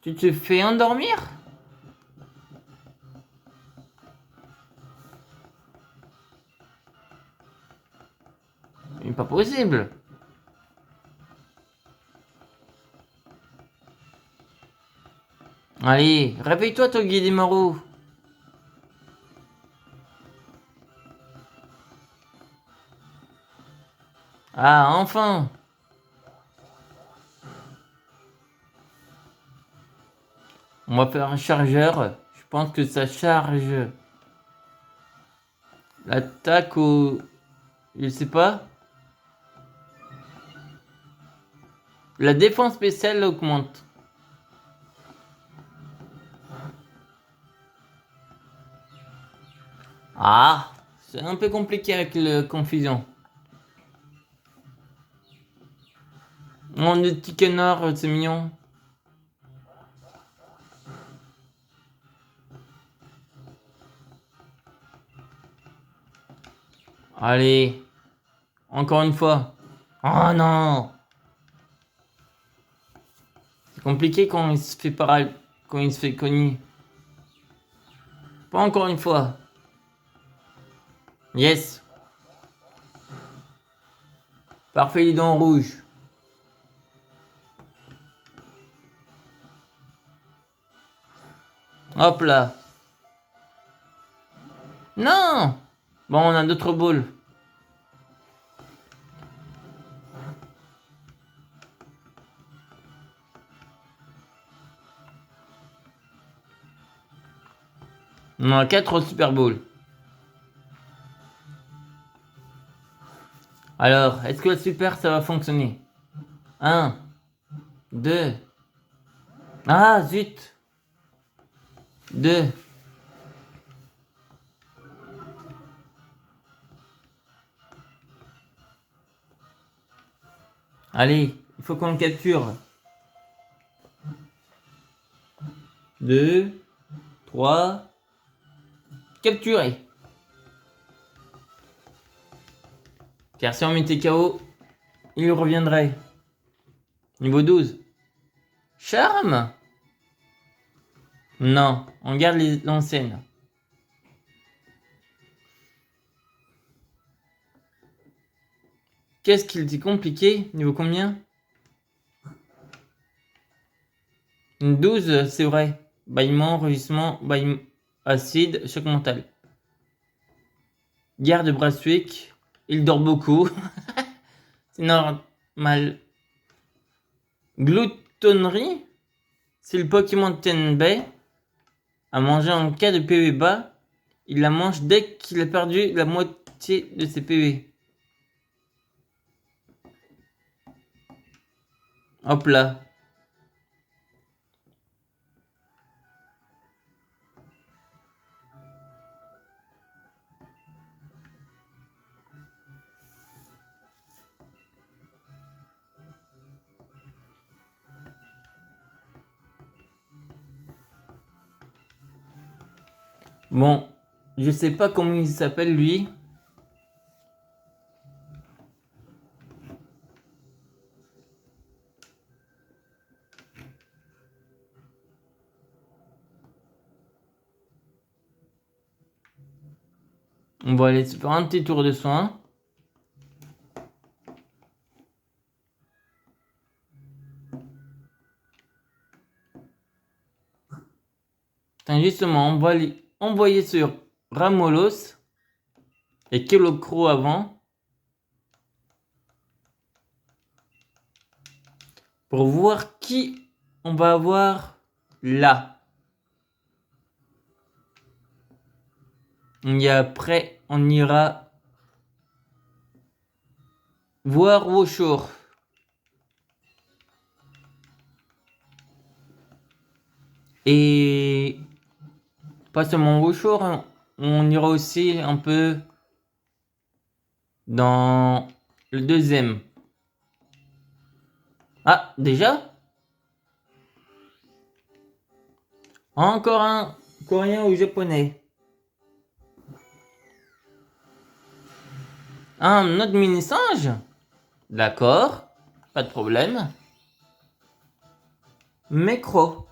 tu te fais endormir? Mais pas possible. Allez, réveille-toi, Togi des Moreaux. Ah, enfin. On va faire un chargeur. Je pense que ça charge l'attaque au... Je sais pas. La défense spéciale augmente. Ah, c'est un peu compliqué avec la confusion. On est petit canard, c'est mignon. Allez, encore une fois. Oh non! C'est compliqué quand il se fait quand il se fait cogner. Pas encore une fois. Yes. Parfait, les dents rouges. Hop là. Non! Bon, on a d'autres boules. On a 4 Super Bowls. Alors, est-ce que le super, ça va fonctionner? 1, 2. Ah, zut. 2. Allez, il faut qu'on le capture. 2, 3. Capturé. Car si on mettait KO, il reviendrait. Niveau 12. Charme? Non, on garde l'ancienne. Qu'est-ce qu'il était compliqué? Niveau combien? 12, c'est vrai. Bâillement, rugissement, bâillement, acide, choc mental. Garde Brasswick, il dort beaucoup. C'est normal. Gloutonnerie, si le Pokémon Tenbei a mangé en cas de PV bas, il la mange dès qu'il a perdu la moitié de ses PV. Hop là. Bon, je sais pas comment il s'appelle lui. On va aller faire un petit tour de soin. Tiens, justement, on va aller envoyer sur Ramolos et Kelocro avant. Pour voir qui on va avoir là. Et après, on ira voir Woshore. Et pas seulement Woshore, hein, on ira aussi un peu dans le deuxième. Ah, déjà? Encore un coréen ou japonais. Un autre mini-singe? D'accord, pas de problème. Mécro.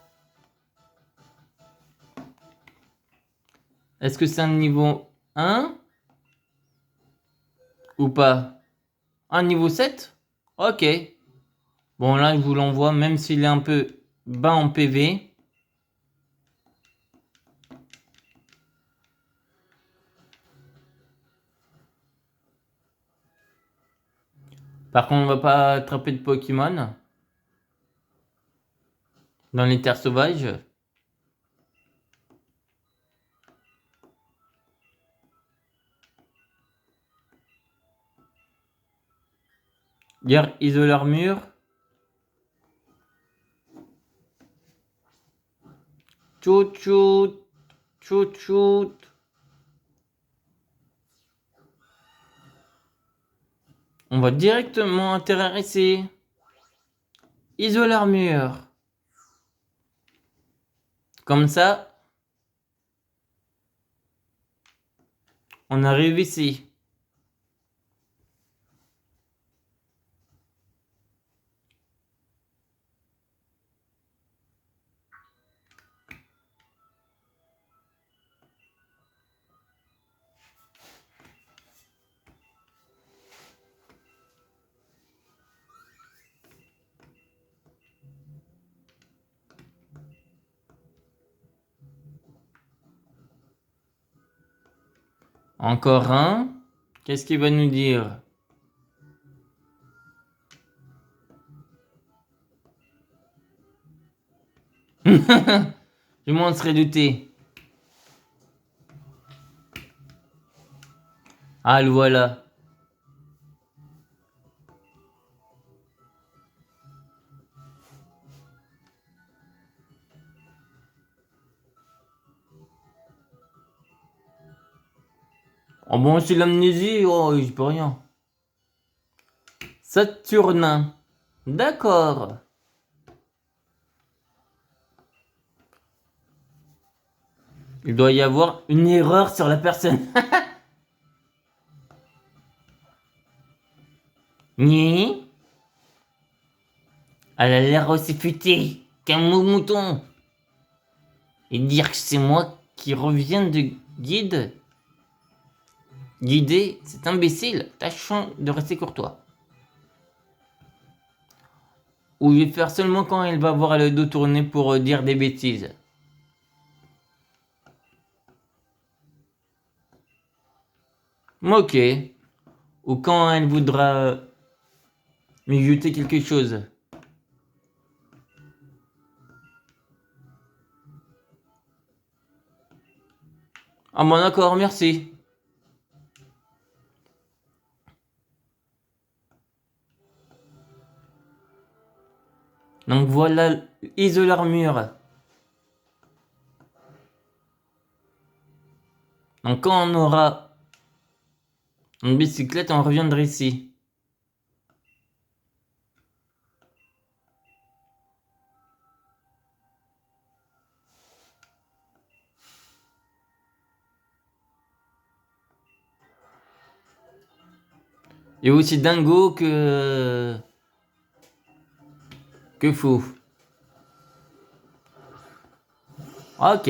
Est-ce que c'est un niveau 1 ou pas? Un niveau 7? Ok. Bon, là, je vous l'envoie, même s'il est un peu bas en PV. Par contre, on va pas attraper de Pokémon dans les terres sauvages. Guerre isole armure. Tchou-tchou. Tchou-tchou. On va directement atterrir ici. Isole armure. Comme ça, on arrive ici. Encore un. Qu'est-ce qu'il va nous dire? Je m'en serais douté. Ah, le voilà. Oh bon, c'est l'amnésie, oh, j'y peux rien. Saturnin. D'accord. Il doit y avoir une erreur sur la personne. Ni. Elle a l'air aussi futée qu'un mouton. Et dire que c'est moi qui reviens de guider cet imbécile, tâchons de rester courtois. Ou je vais faire seulement quand elle va avoir le dos tourné pour dire des bêtises. Ok. Ou quand elle voudra me jeter quelque chose. Ah bon d'accord, merci. Donc voilà, isole l'armure. Donc quand on aura une bicyclette, on reviendra ici. Et aussi dingo que fou. Ok.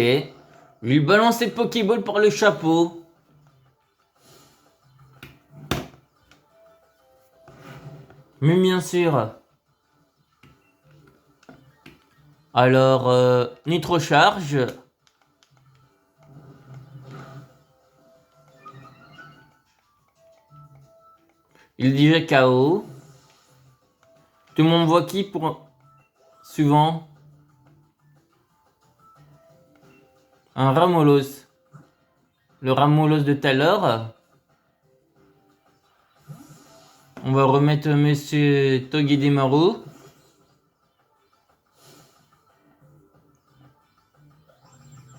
Lui balancer Pokéball par le chapeau. Mais bien sûr. Alors, Nitro Charge. Il dirait KO. Tout le monde voit qui pour suivant? Un Ramolos. Le Ramolos de tout à l'heure. On va remettre Monsieur Togedemaru.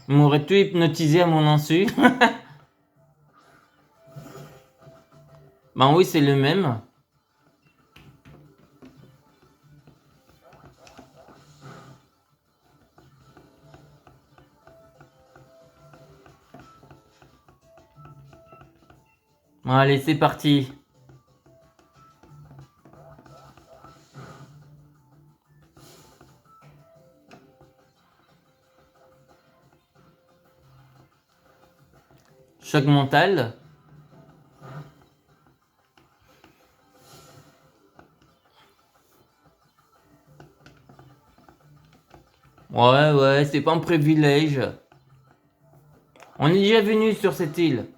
M'aurait tout hypnotisé à mon insu. Ben oui, c'est le même. Allez, c'est parti. Choc mental. Ouais, c'est pas un privilège. On est déjà venu sur cette île.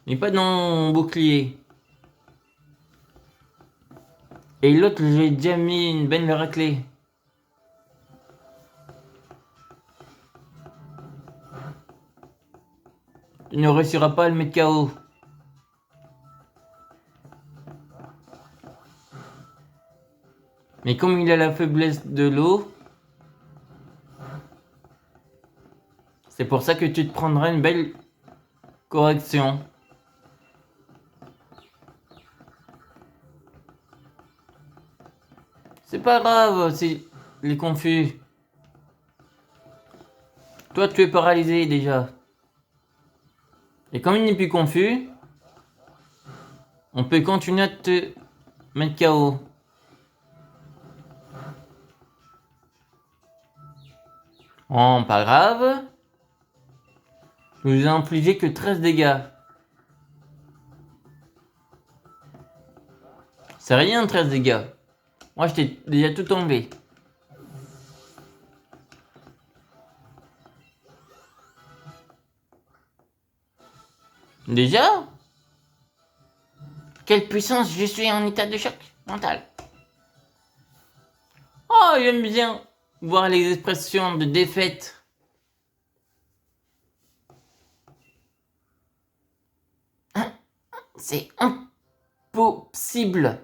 Mais pas dans bouclier. Et l'autre, j'ai déjà mis une benne de raclée. Tu ne réussiras pas à le mettre KO. Mais comme il a la faiblesse de l'eau, c'est pour ça que tu te prendras une belle correction. C'est pas grave s'il est confus. Toi, tu es paralysé déjà. Et comme il n'est plus confus, on peut continuer à te mettre KO. Oh, pas grave. Je vous ai infligé que 13 dégâts. C'est rien 13 dégâts. Moi, je t'ai déjà tout enlevé. Déjà? Quelle puissance, je suis en état de choc mental. Oh, j'aime bien voir les expressions de défaite. C'est impossible.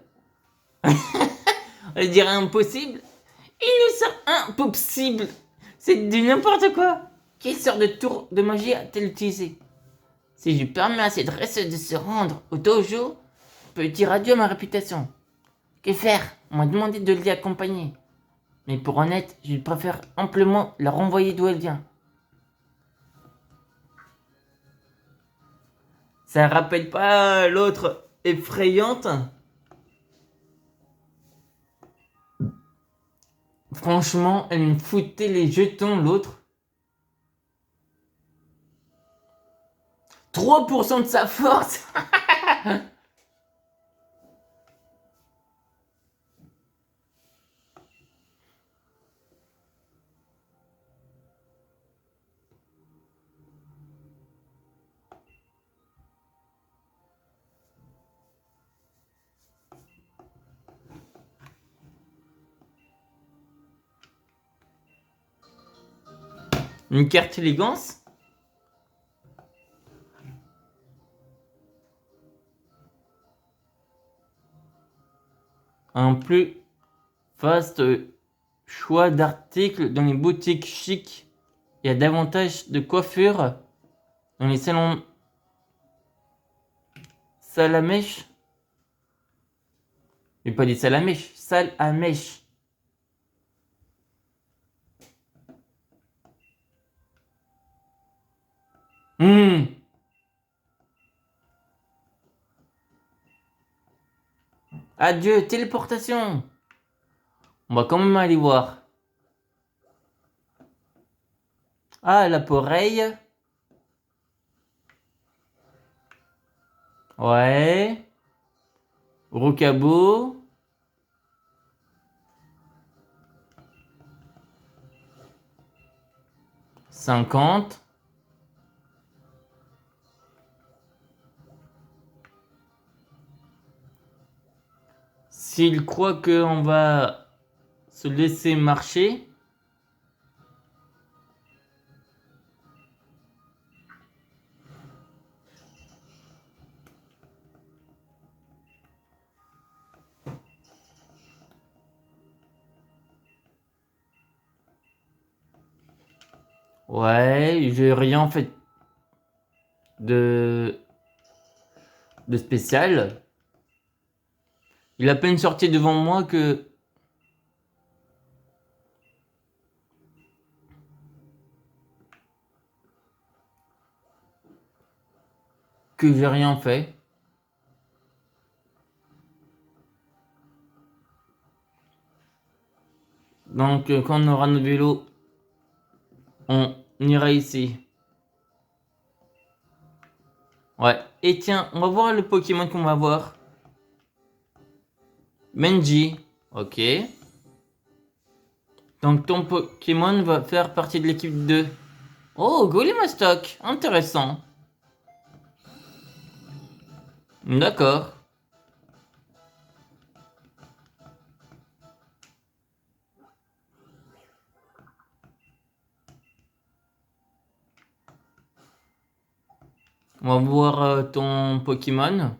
On dirait impossible. Il nous sort impossible. C'est du n'importe quoi. Quelle sorte de tour de magie a-t-elle utilisé? Si je permets à cette dresseuse de se rendre au dojo, je peux dire adieu à ma réputation. Que faire? On m'a demandé de l'y accompagner. Mais pour honnête, je préfère amplement la renvoyer d'où elle vient. Ça rappelle pas l'autre effrayante? Franchement, elle me foutait les jetons, l'autre. 3% de sa force. Une carte élégance. Un plus vaste choix d'articles dans les boutiques chic. Il y a davantage de coiffures dans les salons Salamèche. Mais pas des salamèches, salle à mèche. Adieu, téléportation. On va quand même aller voir. Ah, la poreille. Ouais. Rocabo. $50. S'il croit qu'on va se laisser marcher. Ouais, j'ai rien fait de spécial. Il a à peine sorti devant moi que j'ai rien fait. Donc quand on aura nos vélos, on ira ici. Ouais. Et tiens, on va voir le Pokémon qu'on va voir. Menji. Ok. Donc ton Pokémon va faire partie de l'équipe 2. Oh, Golimastock. Intéressant. D'accord. On va voir ton Pokémon.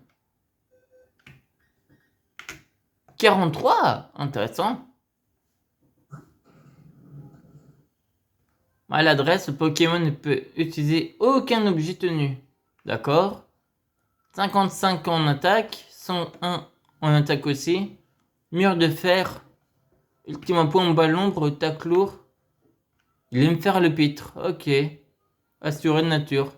43. Intéressant. À l'adresse, le Pokémon ne peut utiliser aucun objet tenu. D'accord. 55 en attaque. 101 en attaque aussi. Mur de fer. Ultime point en bas l'ombre. Tac lourd. Il aime faire le pitre. Ok. Assuré de nature.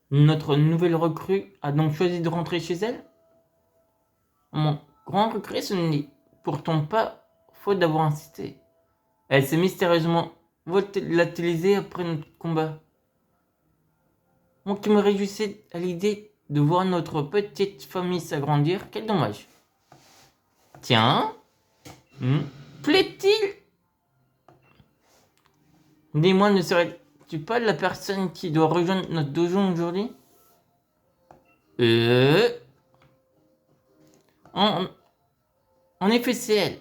Notre nouvelle recrue a donc choisi de rentrer chez elle. Mon grand regret, ce n'est pourtant pas faute d'avoir insisté. Elle s'est mystérieusement volatilisée après notre combat. Moi qui me réjouissais à l'idée de voir notre petite famille s'agrandir, quel dommage. Tiens, plaît-il? Dis-moi, ne serais-tu pas la personne qui doit rejoindre notre dojo aujourd'hui? En, en effet, c'est elle.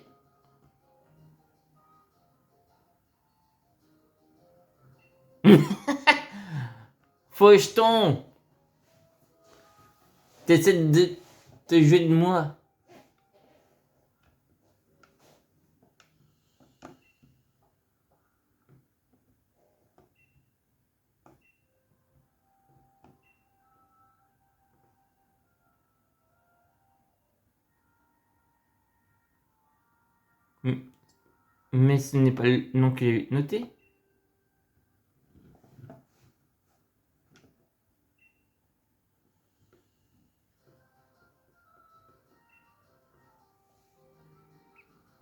Faucheton! T'essaies de te jouer de moi. Mais ce n'est pas le nom que j'ai noté.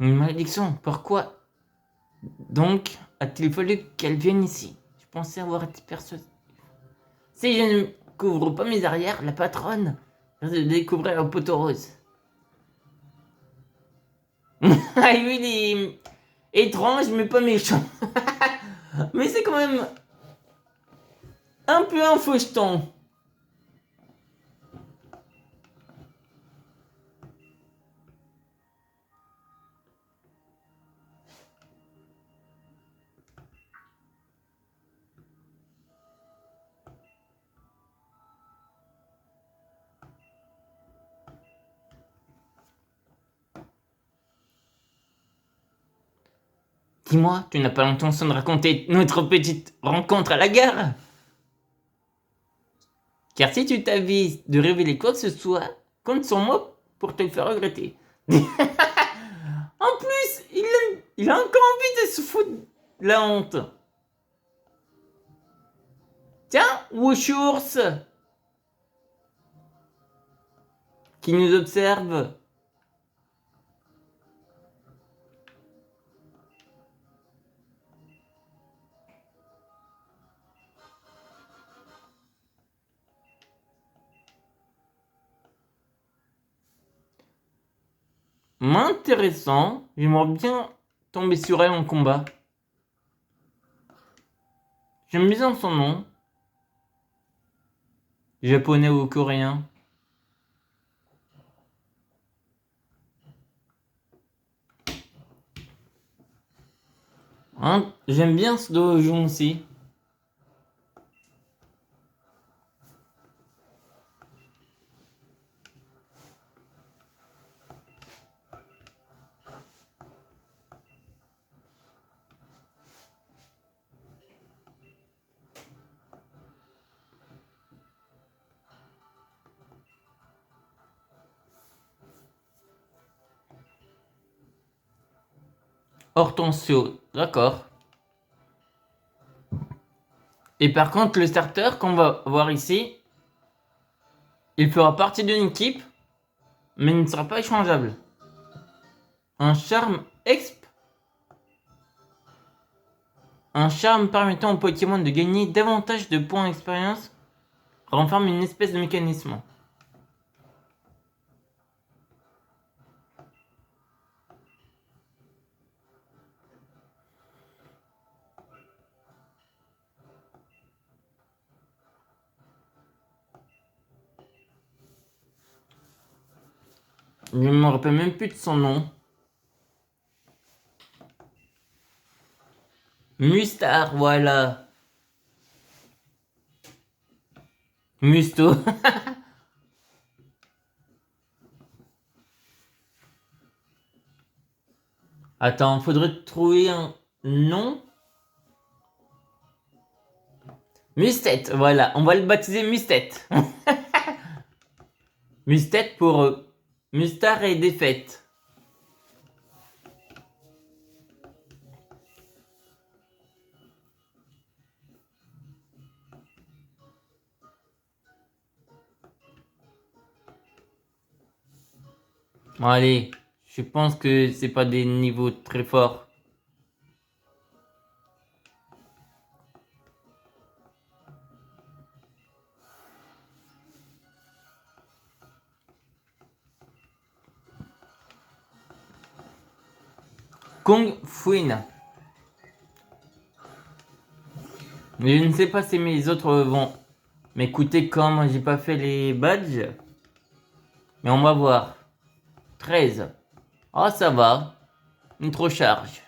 Une malédiction, pourquoi donc a-t-il fallu qu'elle vienne ici? Je pensais avoir été persuadé. Si je ne couvre pas mes arrières, la patronne risque de découvrir un poteau rose. Ah oui, il est étrange mais pas méchant. Mais c'est quand même un peu un faucheton. Dis-moi, tu n'as pas l'intention de raconter notre petite rencontre à la gare? Car si tu t'avises de révéler quoi que ce soit, compte sur moi pour te le faire regretter. En plus, il a encore envie de se foutre de la honte. Tiens, Wushours qui nous observe. Intéressant, j'aimerais bien tomber sur elle en combat. J'aime bien son nom. Japonais ou coréen. Hein, j'aime bien ce dojo aussi. Hortensio, d'accord. Et par contre, le starter qu'on va voir ici, il fera partie d'une équipe, mais il ne sera pas échangeable. Un charme exp. Un charme permettant au Pokémon de gagner davantage de points d'expérience renferme une espèce de mécanisme. Je ne me rappelle même plus de son nom. Mustar, voilà. Musto. Attends, faudrait trouver un nom. Mustet, voilà. On va le baptiser Mustet. Mustet pour Mustar et défaite. Bon, allez, je pense que c'est pas des niveaux très forts. Kung Fuin. Mais je ne sais pas si mes autres vont m'écouter comme j'ai pas fait les badges. Mais on va voir. 13. Ah, ça va. Une trop charge.